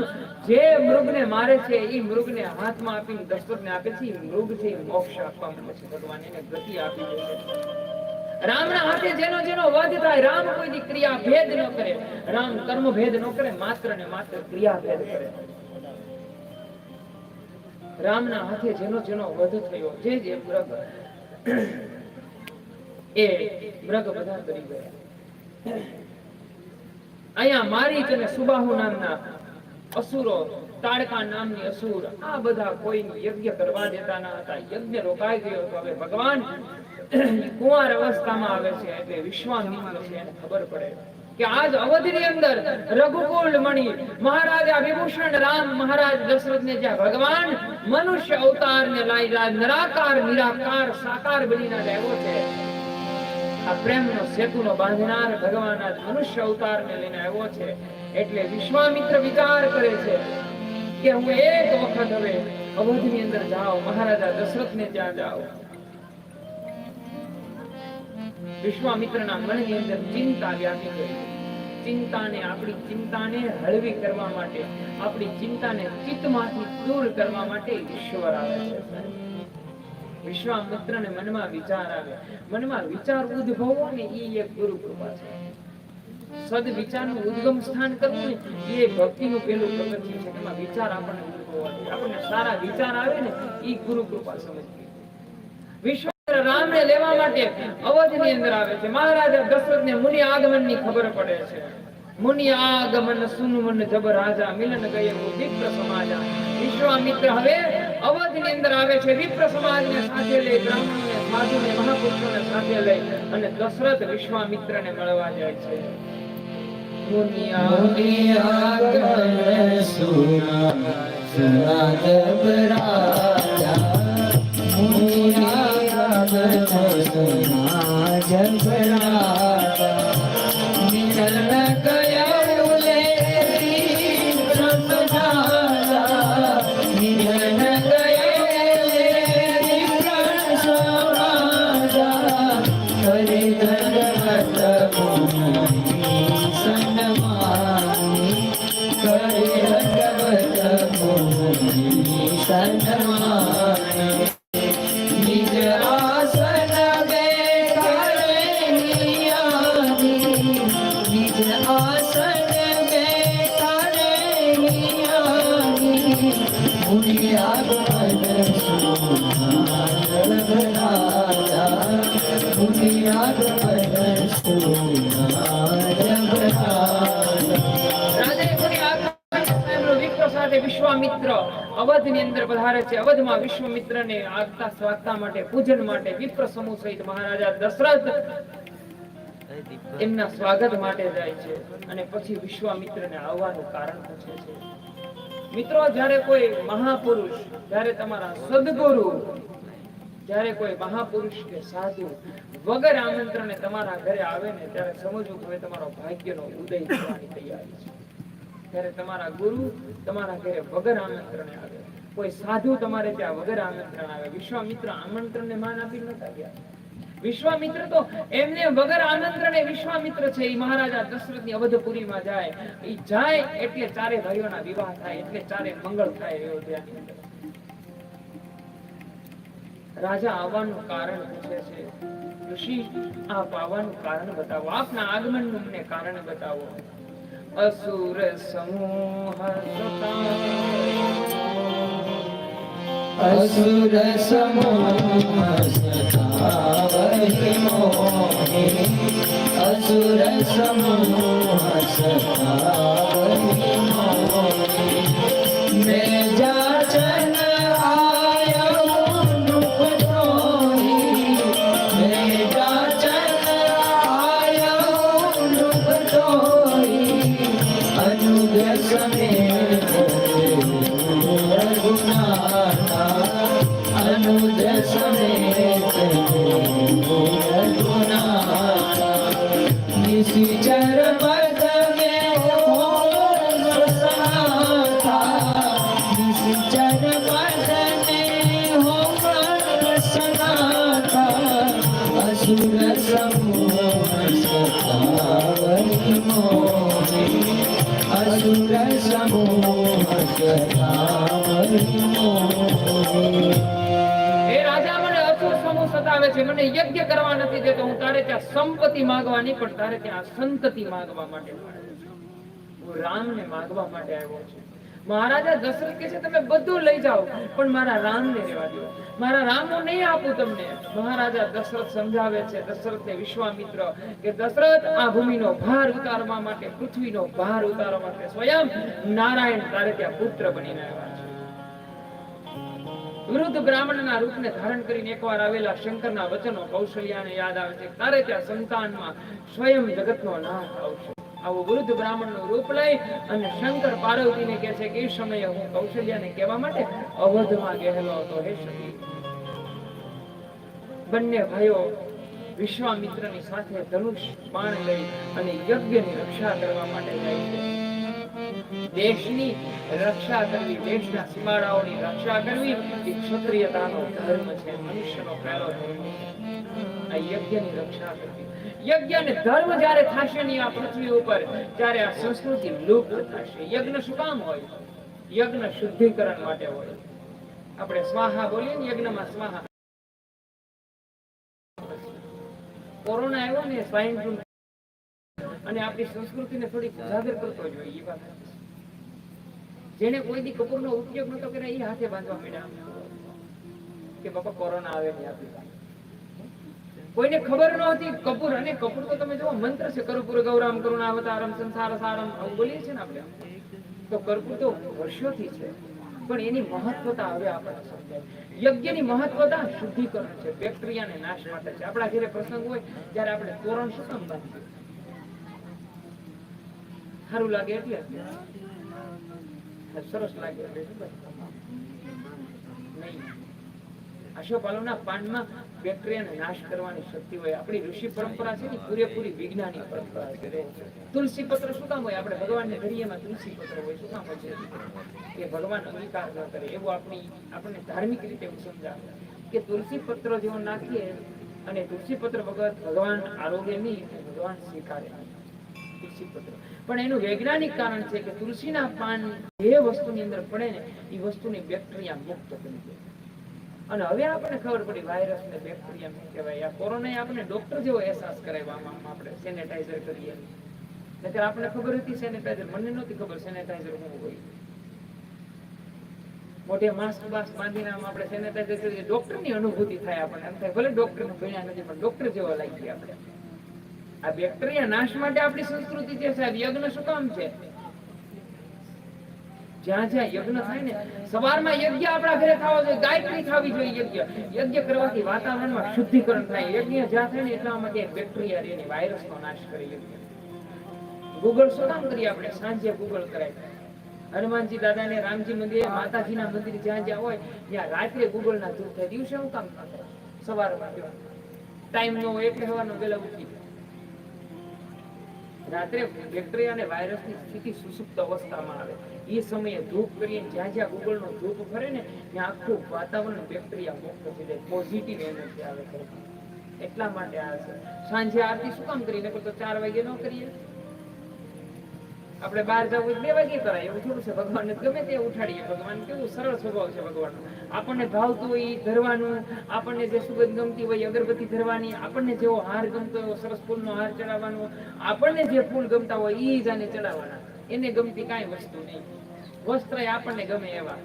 જે મૃગને મારે છે એ મૃગને હાથમાં આપીને દશરથને આપે છે. મૃગ છે મોક્ષ આપવામાં છે, ભગવાન એને ગતિ આપી દે છે. રામના હાથે જેનો જેનો વધ થાય, રામ કોઈ દી ક્રિયા ભેદ ન કરે. રામ કર્મ ભેદ ન કરે, માત્ર ને માત્ર ક્રિયા ભેદ કરે. રામના હાથે જેનો જેનો વધ થયો, જે મૃગ, એ મૃગ બધા કરી ગયા. અહીંયા મારીચ અને સુબાહુ નામના અસુરો, તાડકા નામની અસુર, આ બધા કોઈનું યજ્ઞ કરવા દેતા ન હતા. યજ્ઞ રોકાઈ ગયો હતો. હવે ભગવાન કુંવાર અવસ્થામાં આવે છે એટલે વિશ્વામિત્ર છે એને ખબર પડે કે આજ અવધની અંદર રઘુકુલ મણિ મહારાજા વિભૂષણ રામ મહારાજ દશરથને જ્યાં ભગવાન મનુષ્ય અવતારને લાવી નિરાકાર નિરાકાર સાકાર બનીને આવ્યો છે. આ પ્રેમનો સેતુનો બાંધનાર ભગવાન આજ મનુષ્ય અવતારને લઈને આવ્યો છે. એટલે વિશ્વામિત્ર વિચાર કરે છે કે હું એક વખત હવે અવધની અંદર જાઉં, મહારાજા દશરથને ત્યાં જાઉં. વિશ્વામિત્રના મનની અંદર ચિંતા વ્યાપી ગઈ. આપણી ચિંતાને હળવી કરવા માટે, આપણી ચિંતાને ચિત્તમાંથી દૂર કરવા માટે ઈશ્વર આવે છે. વિશ્વામિત્રને મનમાં વિચાર આવે. મનમાં વિચાર ઉદ્ભવવો ને એ એક ગુરુ કૃપા છે. સદ વિચારનું ઉદ્ગમ સ્થાન કરવું ને એ ભક્તિનું પહેલું પગથિયું છે. એમાં વિચાર આપણને ઉદ્ભવવા જોઈએ. આપણને સારા વિચાર આવે ને એ ગુરુ કૃપા સમજવી. વિશ્વામિત્ર રામને લેવા માટે અવધની અંદર આવે છે. મહારાજા દશરથને મુનિ આગમનની ખબર પડે છે. મુનિ આગમન સુનમન જબ રાજા મિલન ગયે વિપ્ર સમાજા. વિશ્વામિત્ર હવે અવધની અંદર આવે છે. વિપ્ર સમાજને સાથે લઈ, બ્રાહ્મણોને, સાધુને, મહાપુરુષોને સાથે લઈ અને દશરથ વિશ્વામિત્રને મળવા જાય છે. મુનિ આગમન સુના સુના જબ રાજા, મુનિ આગમન સુના જબ રાજા, મિલન ગયા ઉલે વિપ્ર સમાજા, મિલન ગયા ઉલે વિપ્ર સમાજા, કરે ધર્મત ભૂમિ સન્માની, કરે ધર્મત ભૂમિ સન્માની, નિજ આસન બેઠા રેહિયાની, નિજ આસન બેઠા રેહિયાની, મુનિ આગમન સુના જબ રાજા, મુનિ આગમન સુના જબ રાજા. વિશ્વામિત્ર અવધની અંદર પધારે છે. અવધમાં વિશ્વામિત્રને આગતા સ્વાગતા માટે, પૂજન માટે વિપ્ર સમૂહ સહિત મહારાજા દશરથ એમના સ્વાગત માટે જાય છે. અને પછી વિશ્વામિત્રને આવવાનું કારણ પૂછે છે. મિત્રો, જ્યારે કોઈ મહાપુરુષ, જ્યારે તમારા સદગુરુ, જ્યારે કોઈ મહાપુરુષ કે સાધુ વગર આમંત્રણે તમારા ઘરે આવે ને, ત્યારે સમજવું કે તમારો ભાગ્યનો ઉદય થવાની તૈયારી છે. ત્યારે તમારા ગુરુ તમારા ઘરે વગર આમંત્રણે આવે, કોઈ સાધુ તમારે ત્યાં વગર આમંત્રણ આવે. વિશ્વામિત્ર આમંત્રણને માન આપી નતા ગયા. વિશ્વામિત્ર તો એમને વગર આમંત્રણે વિશ્વામિત્ર છે. એ મહારાજા દશરથની અવધપુરીમાં જાય. એ જાય એટલે ચારે ભાઈઓના વિવાહ થાય, એટલે ચારે મંગળ થાય. અયોધ્યાની અંદર રાજા આવવાનું કારણ પૂછે છે. ઋષિ, આપ આવવાનું કારણ બતાવો, આપના આગમનનું મને કારણ બતાવો. અસુર સમૂહ असुर समूह सतावहि मोहि, असुर समूह सतावहि मोहि, मैं जाचन आयो नुप तोहि, मैं जाचन आयो नुप तोहि, अनुग्रह समेत रघुनाथा, अनुग्रह समेत रघुनाथा, निशिचर पद में हो रसनाथा, निशिचर पद में हो रसनाथा, असुर समूह सतावहि मोहि, असुर समूह सतावहि मोहि. એ રાજા, મને અસુર સમૂહ સતાવે છે, મને યજ્ઞ કરવા નથી દેતો. હું તારે ત્યાં સંપત્તિ માંગવા નહીં, પણ તારે ત્યાં સંતતિ માંગવા માટે આવ્યો છું. હું રામને માંગવા માટે આવ્યો છું. મહારાજા દશરથ કહે છે, તમે બધું લઈ જાઓ, પણ મારા રામને રહેવા દો. મારા રામનો નહીં આપું તમને. મહારાજા દશરથ સમજાવે છે દશરથને વિશ્વામિત્ર કે દશરથ, આ ભૂમિનો ભાર ઉતારવા માટે, પૃથ્વીનો ભાર ઉતારવા માટે સ્વયં નારાયણ તારે ત્યાં પુત્ર બનીને આવ્યા છે. વૃદ્ધ બ્રાહ્મણના રૂપને ધારણ કરીને એકવાર આવેલા શંકરના વચનો કૌશલ્યાને યાદ આવે છે. તારે ત્યાં સંતાનમાં સ્વયં જગતનો નાથ આવશે. આવું વૃદ્ધ બ્રાહ્મણનું રૂપ લઈ અને શંકર પાર્વતીને કહે છે કે એ સમયે હું કૌશલ્યાને કહેવા માટે અવધમાં ગયેલો હતો. હે સખી, બંને ભાઈઓ વિશ્વામિત્રની સાથે ધનુષ બાણ લઈ અને યજ્ઞની રક્ષા કરવા માટે જાય છે. દેશની રક્ષા કરવી, દેશના સીમાડાઓની રક્ષા કરવી એ ક્ષત્રિયતાનો ધર્મ છે, મનુષ્યનો પહેલો ધર્મ છે. આ યજ્ઞની રક્ષા કરવી, યજ્ઞ અને ધર્મ જ્યારે થશે ને આ પૃથ્વી ઉપર, ત્યારે આ સંસ્કૃતિ લુપ્ત થશે. યજ્ઞ શું કામ હોય? યજ્ઞ શુદ્ધિકરણ માટે હોય. આપણે સ્વાહા બોલીએ ને, યજ્ઞમાં સ્વાહા. કોરોના આવ્યો ને, સ્વાઇન ફ્લૂ, અને આપણી સંસ્કૃતિને થોડી ઉજાગર કરતો જોઈએ. એ વાત જેને કોઈ દી કપૂરનો ઉપયોગ નતો કર્યો એ હાથે બાંધવા માંડ્યા કે બાપા કોરોના આવે ને આપી કોઈને ખબર નહોતી કપૂર. અને કપૂર તો તમે જુઓ મંત્ર છે, કર્પૂર ગૌરામ કરુણાવતારમ સંસાર સારમ આવું બોલીએ છીએ ને આપણે. તો કર્પૂર તો વર્ષોથી છે, પણ એની મહત્વતા હવે આપણને સમજાય. યજ્ઞની મહત્વતા શુદ્ધિકરણ છે, બેક્ટેરિયાને નાશ માટે છે. આપણા ઘરે પ્રસંગ હોય ત્યારે આપણે તોરણ શું કામ બાંધીએ? સારું લાગે એટલે, સરસ લાગે એટલે નહીં. આશોપાલવના પાનમાં બેક્ટેરિયાને નાશ કરવાની શક્તિ હોય. આપણી ઋષિ પરંપરા છે ને પૂરેપૂરી વિજ્ઞાનિક પરંપરા છે. તુલસી પત્ર શું કામ હોય? આપણે ભગવાનને ઘડીએમાં તુલસી પત્ર હોય શું કામ હોય? કે ભગવાન અંગીકાર ન કરે એવું આપણને ધાર્મિક રીતે એવું સમજાવે કે તુલસી પત્ર જેવો નાખીએ અને તુલસી પત્ર વગર ભગવાન આરોગ્ય નહીં, ભગવાન સ્વીકારે તુલસી પત્ર. પણ એનું વૈજ્ઞાનિક કારણ છે કે તુલસીના પાન જે વસ્તુની અંદર પડે ને એ વસ્તુની બેક્ટેરિયા મુક્ત કરી દે. અને હવે આપણને ખબર પડી વાયરસ ને બેક્ટેરિયા કહેવાય. આ કોરોનાએ આપણને ડોક્ટર જેવો અહેસાસ કરાવ્યા. આપણે સેનેટાઈઝર કરીએ, નકર આપણને ખબર હતી સેનેટાઈઝર, મને નહોતી ખબર સેનેટાઈઝર શું હોય. મોઢે માસ્ક બાંધીને આપણે સેનેટાઈઝર કરીએ, ડોક્ટરની અનુભૂતિ થાય આપણને. એમ થાય ભલે ડોક્ટરને ભણ્યા નથી પણ ડોક્ટર જેવા લાગીએ આપણે. આ બેક્ટેરિયા નાશ માટે આપણી સંસ્કૃતિ છે સાહેબ. યજ્ઞ શું કામ છે? જ્યાં જ્યાં યજ્ઞ થાય ને, સવારમાં યજ્ઞ આપણા ઘરે થવો જોઈએ, ગાયત્રી થવી જોઈએ. યજ્ઞ કરવાથી વાતાવરણમાં શુદ્ધિકરણ થાય. યજ્ઞ જ્યાં થાય ને એટલા માટે બેક્ટેરિયા એની વાયરસનો નાશ કરે. યજ્ઞ ગૂગલ શું કામ કરીએ આપણે? સાંજે ગૂગલ કરાય. હનુમાનજી દાદા ને રામજી મંદિર, માતાજીના મંદિર જ્યાં જ્યાં હોય ત્યાં રાત્રે ગૂગલ ના ધૂપ થાય. દિવસે શું કામ થાય? સવારમાં ટાઈમ નો હોય એટલે સવારનો વહેલા ઉઠી રાત્રે બેક્ટેરિયા અને વાયરસની સ્થિતિ સુસુપ્ત અવસ્થામાં આવે. એ સમયે ધૂપ કરીએ, જ્યાં જ્યાં ગૂગલ નો ધૂપ ફરે ને ત્યાં આખું વાતાવરણ બેક્ટેરિયા મુક્ત થઈ જાય, પોઝિટિવ એનર્જી આવે. એટલા માટે આ છે. સાંજે આરતી શું કામ કરીએ? તો 4 વાગે ન કરીએ. આપણે બહાર જવું 2 વાગે કરાય એવું થોડું છે. ભગવાનને ગમે તે ઉઠાડીએ. ભગવાન કેવું સરળ સ્વભાવ છે ભગવાન. આપણને ભાવતું હોય ધરવાનું, આપણને જે સુગંધ ગમતી હોય અગરબત્તી ધરવાની, આપણને જેવો હાર ગમતો હોય સરસ ફૂલનો હાર ચડાવવાનો, આપણને જે ફૂલ ગમતા હોય ઈ જ આને ચડાવવાના. એને ગમતી કાંઈ વસ્તુ નહીં. વસ્ત્ર આપણને ગમે એવા,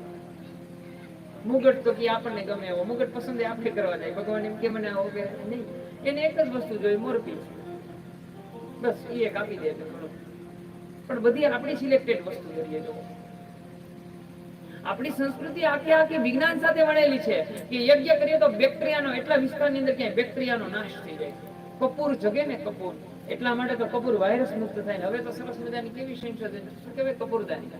મુગટ તો કે આપણને ગમે એવો, મુગટ પસંદ આપણે કરવા જાય. ભગવાન એમ કે મને આવો કે નહીં, એને એક જ વસ્તુ જોઈએ, મોરપી. બસ એ એક આપી દે. પણ બધી આપણી સિલેક્ટેડ વસ્તુ કરીએ. જો આપણી સંસ્કૃતિ આખી વિજ્ઞાન સાથે વણેલી છે કે યજ્ઞ કરીએ તો બેક્ટેરિયાનો, એટલા વિસ્તારની અંદર ક્યાંય બેક્ટેરિયાનો નાશ થઈ જાય. કપૂર જગે ને કપૂર, એટલા માટે તો કપૂર વાયરસ મુક્ત થાય. હવે તો સરસ મજાની કેવી સંશોધન, શું કહેવાય? કપૂરદાની,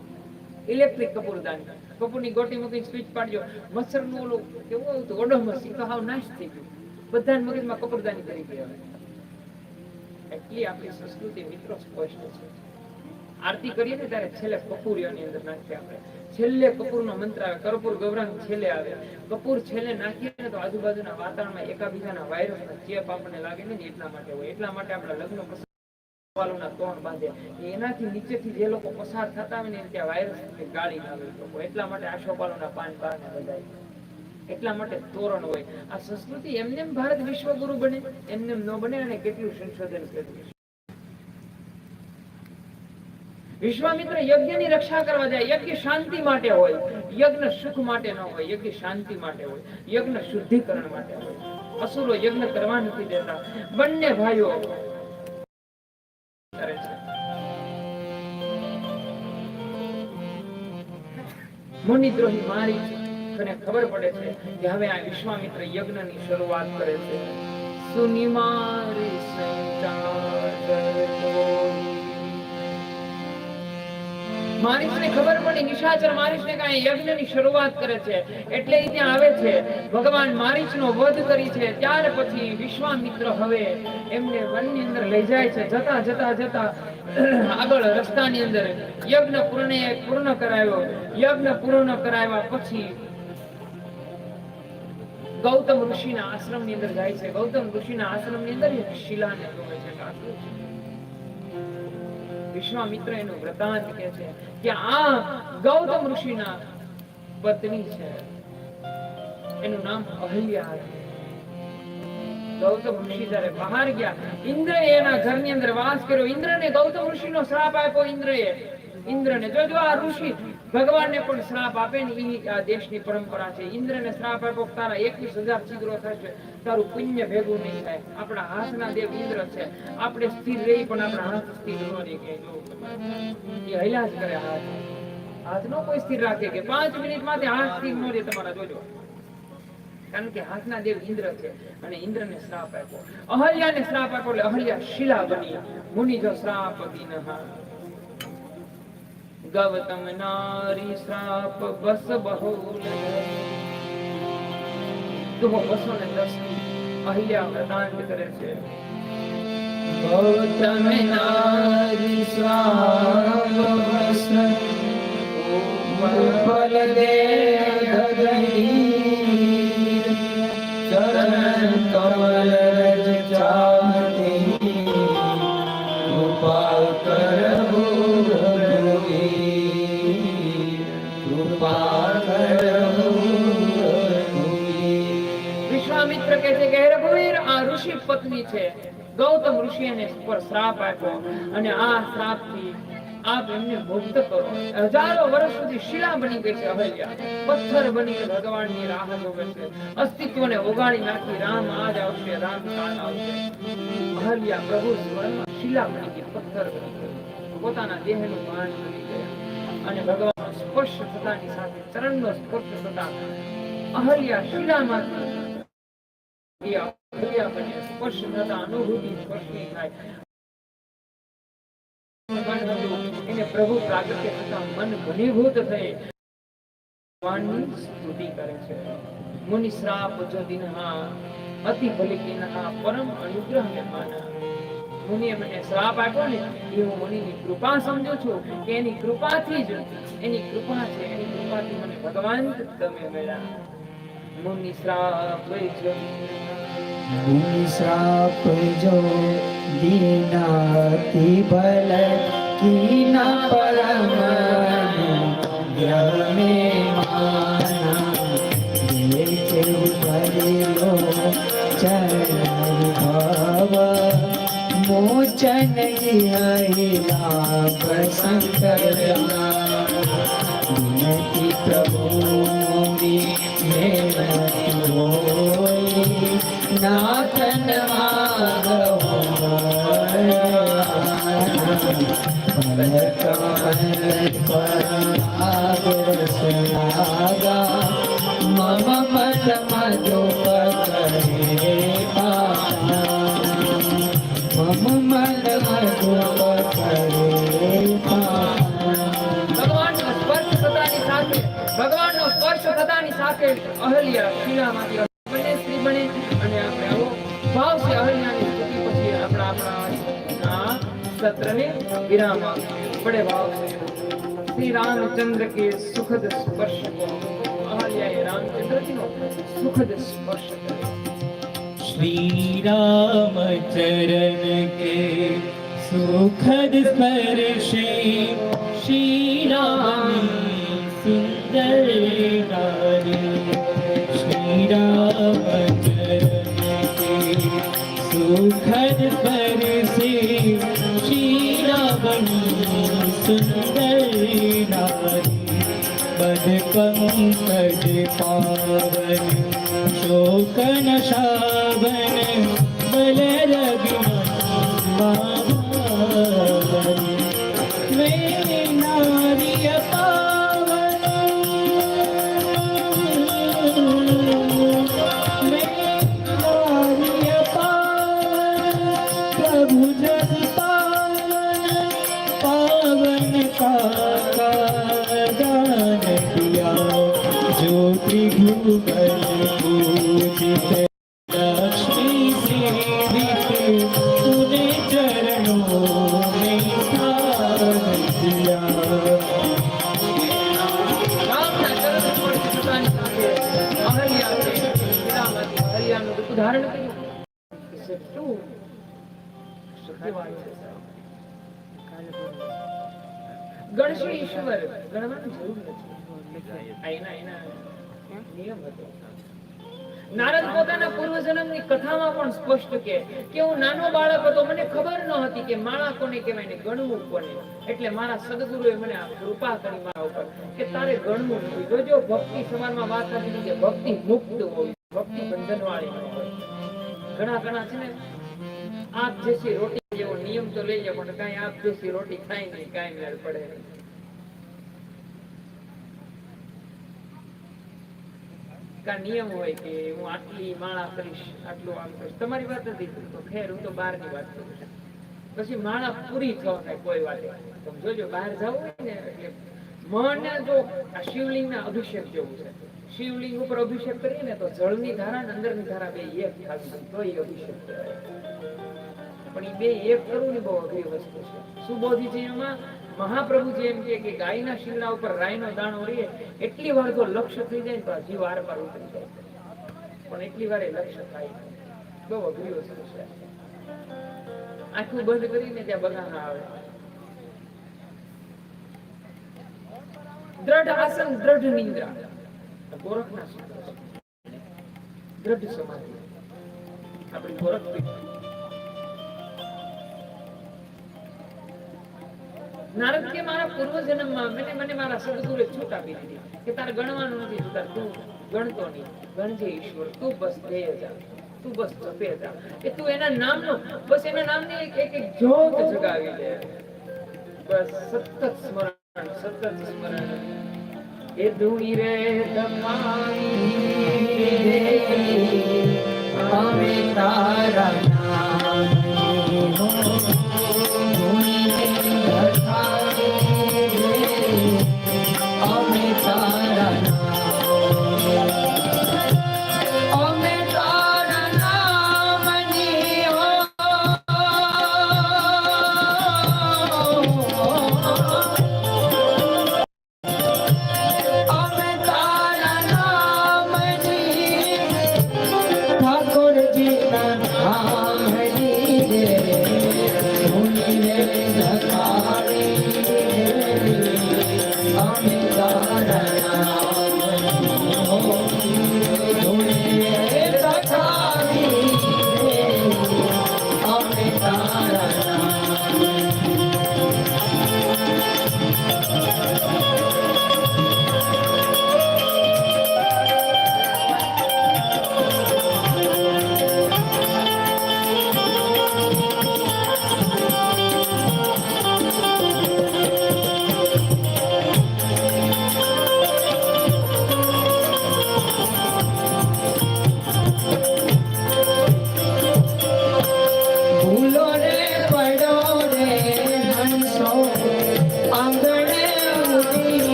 ઇલેક્ટ્રિક કપૂરદાની. કપૂરની ગોટી મૂકીને સ્વિચ પાડજો, મચ્છરનું ઓલું કેવું હતું ઓડોમસ, એ તો હાવ નાશ થઈ ગયું. બધા મગજમાં કપૂરદાની કરી ગયા. એટલી આપણી સંસ્કૃતિ મિત્રો સ્પષ્ટ છે. આરતી કરીએ ને ત્યારે છેલ્લે કપૂરની અંદર નાખીએ આપણે. છેલ્લે કપૂરનો મંત્ર આવે, કર્પૂર ગૌરાંગ છેલ્લે આવે. કપૂર છેલ્લે નાખીએ ને તો આજુબાજુના વાતાવરણમાં એકાબીજાના વાયરસનો ચેપ આપણને લાગે ને એટલા માટે હોય. એટલા માટે આપણા લગ્ન વાલોના તોરણ બાંધે. એનાથી નીચેથી જે લોકો પસાર થતા હોય ને ત્યાં વાયરસ ગાળી ના આવે લોકો. એટલા માટે આશોપાલોના પાન બહારને બધાય. એટલા માટે તોરણ હોય. આ સંસ્કૃતિ એમને ભારત વિશ્વગુરુ બને, એમને ન બને. અને કેટલું સંશોધન કર્યું. વિશ્વામિત્ર યજ્ઞની રક્ષા કરવા જાય. યજ્ઞ શાંતિ માટે હોય, યજ્ઞ સુખ માટે ન હોય. યજ્ઞ શાંતિ માટે હોય, યજ્ઞ શુદ્ધિકરણ માટે હોય. અસુરો યજ્ઞ કરવા નથી દેતા. બંને ભાઈઓ કરે છે. મુનિદ્રોહી મારી અને ખબર પડે છે કે હવે આ વિશ્વામિત્ર યજ્ઞની શરૂઆત કરે છે. સુનિમારી મારીશને ખબર પડી, નિશાચર મારીશને કાંઈ યજ્ઞની શરૂઆત કરે છે એટલે એ ત્યાં આવે છે. ભગવાન મારીશનો વધ કરી છે. ત્યાર પછી વિશ્વામિત્ર હવે એમને વનની અંદર લઈ જાય છે. જતા જતા જતા આગળ રસ્તાની અંદર યજ્ઞ પૂર્ણ કરાયો. યજ્ઞ પૂર્ણ કરાવ્યા પછી ગૌતમ ઋષિના આશ્રમની અંદર જાય છે. ગૌતમ ઋષિના આશ્રમની અંદર એક શિલાને જોવે છે. વિશ્વામિત્ર એનું વૃતાંત કહે છે કે આ ગૌતમ ઋષિના પત્ની છે, એનું નામ અહલ્યા છે. ગૌતમ ઋષિ જ્યારે બહાર ગયા, ઇન્દ્રએ એના ઘરની અંદર વાસ કર્યો. ઇન્દ્રને ગૌતમ ઋષિનો શ્રાપ આપ્યો. ઇન્દ્રને જોજો, આ ઋષિ ભગવાનને પણ શ્રાપ આપે ને, એ આ દેશની પરંપરા છે. ઇન્દ્રને શ્રાપ આપ્યો, તારા 21,000 છિદ્રો થશે, તારું પુણ્ય ભેગું નહીં થાય. આપણા હાથના દેવ ઇન્દ્ર છે, આપણે સ્થિર રહી પણ આપણા હાથ સ્થિર ન રહે. એ હૈલા જ કરે. હાથ નો કોઈ સ્થિર રાખે કે 5 મિનિટ માટે હાથ સ્થિર ન રહે તમારા, જોજો. કારણ કે હાથના દેવ ઇન્દ્ર છે અને ઇન્દ્રને શ્રાપ આપ્યો. અહલ્યાને શ્રાપ આપ્યો એટલે અહલ્યા શિલા બની. મુનિ જો શ્રાપ દિનહા ગૌતમ નારી શ્રાપ બસ બહુલ. તો 210 અહલ્યા પ્રદાન કરે છે. ગૌતમ નારી શ્રાપ બસ ઉપલ દે ગગની ચરણ કમલ રજ ચાહતે કૃપા કરહુ રઘુવીર, કૃપા કરહુ રઘુવીર. વિશ્વામિત્ર કહે છે કે હે રઘુવીર, આ ઋષિ પત્ની છે. ગૌતમ ઋષિ એને પર શ્રાપ આપ્યો અને આ શ્રાપથી આપ એમને મુક્ત કરો. હજારો વર્ષ સુધી શિલા બની ગઈ છે અહલ્યા, પથ્થર બની ભગવાનની રાહ જોવે છે. અસ્તિત્વને ઓગાળી નાખી. રામ આજ આવશે, રામ કાલ આવશે. અહલ્યા પ્રભુ સ્વરમાં શિલા બની ગઈ, પથ્થર બની ગઈ. પોતાના દેહનું ભાન ભૂલી ગયા અને ભગવાનનો સ્પર્શ થતાની સાથે, ચરણનો સ્પર્શ થતા અહલ્યા શિલામાંથી અહલ્યા બની. સ્પર્શ થતા અનુભૂતિ સ્પર્શની થાય. એને પ્રભુ પ્રાગટ્ય થતા મન ઘનીભૂત થઈ ભગવાનની સ્તુતિ કરે છે. મુનિ શ્રાપ જો દિનહા અતિ ભલિકિનહા પરમ અનુગ્રહ ને માના. મુનિએ મને શ્રાપ આપ્યો ને, એ હું મુનિની કૃપા સમજુ છું કે એની કૃપાથી જ, એની કૃપા છે, એની કૃપાથી મને ભગવાન તમે મળ્યા. મુનિ શ્રાપ જો મુનિ શ્રાપ જો દીનાતિ ભલ કીના પરમ ગ્રહ મે માના દેખે ભરેલો ચરણ ભાવ મોચન હરિલા પ્રસંકરના વિનતિ પ્રભુ મોરી મેરતી હોય નાથન મમ મત મધો કરે મમ મત મધો કરે ભગવાનનો સ્પર્શ થતાની સાથે અહલ્યા શિલામાંથી બને સ્ત્રી બને. અને આપણે આવો ભાવ છે અહલ્યાની સ્તુતિ પછી આપણા સત્રને વિરામ આપીએ. બડે ભાવ છે શ્રી રામચંદ્ર કે સુખદ સ્પર્શ को અહલ્યાએ રામચંદ્રજીનો સુખદ સ્પર્શ કર્યો. श्री राम चरण के सुखद स्पर्शे श्री राम सुंदर नारी. श्री राम चरण के सुखद स्पर्शे श्री राम सुंदर नारी. बद पंकज पावन शोकन शावन बल रघुनाथ मेरी नारिय पावन मेरी नारिय पावन प्रभु जग पावन पावन का दान किया जो त्रिभुवन पूजित लक्ष्मी सेवित तूने चरणों में स्थान दिया. રામના ચરણ સ્પર્શ થતાની સાથે અહલ્યાએ શિલામાંથી અહલ્યાનું રૂપ ધારણ કર્યું. શું સત્યવાન છે. ગણશે ઈશ્વર, ગણવાની જરૂર નથી. આ એના નિયમ હતો. નારદ પોતાના પૂર્વજન્મની કથામાં પણ સ્પષ્ટ કે હું નાનો બાળક હતો, મને ખબર ન હતી કે માળા કોને કહેવાય ને ગણવું કોને. એટલે મારા સદગુરુએ મને આ કૃપા કરી મારા ઉપર કે તારે ગણવું નથી. જોજો ભક્તિ સમાજમાં વાત હતી કે ભક્તિ મુક્ત હોય, ભક્તિ બંધનવાળી ન હોય. ઘણા છે ને આપ જેસી રોટી જેવો નિયમ તો લઈ જાય પણ કાંઈ આપ જેસી રોટી ખાય નહીં, કાંઈ મેળ પડે નહીં. નિયમ હોય કે હું આટલી માળા કરીશ, આટલું આમ કરીશ. તમારી વાત નથી તો ખેર, હું તો બહારની વાત કરું છું. પછી માળા પૂરી થાય કોઈ વાત. તમે જોજો બહાર જવું હોય ને એટલે મને જો આ શિવલિંગના અભિષેક જેવું છે. શિવલિંગ ઉપર અભિષેક કરીએ ને તો જળની ધારા અને અંદરની ધારા બે એક થાય તો એ અભિષેક કહેવાય. પણ એ બે એક કરવું ને બહુ અઘરી વસ્તુ છે. સુબોધિજીમાં મહાપ્રભુજી એમ કે ગાયના શિંગડા ઉપર રાઈનો દાણો રહે એટલી વાર જો લક્ષ્ય થઈ જાય તો જીવ આર પાર ઉતરી જાય, પણ એટલી વાર લક્ષ્ય થાય બહુ અઘરી વસ્તુ છે. આંખું બંધ કરીને ત્યાં બગાના આવે. દ્રઢ આસન, દ્રઢ નિંદ્રા, ગોરખના સૂત્ર છે. દ્રઢ સમાધિ આપણી ગોરખપીઠ. નારદ કે મારા પૂર્વજન્મમાં મને મારા સદગુરુએ છૂટ આપી દીધી કે તારે ગણવાનું નથી, તું ગણતો નહીં, ગણજે ઈશ્વર, તું બસ ધ્યેય જા, તું બસ જપે જા, કે તું એના નામનો બસ એના નામની એક જ્યોત જગાવી દે. બસ સતત સ્મરણ, સતત સ્મરણ. એ ધૂણી રે તમારી અમે તારા નામની હો, ધૂણી રે અમે તારા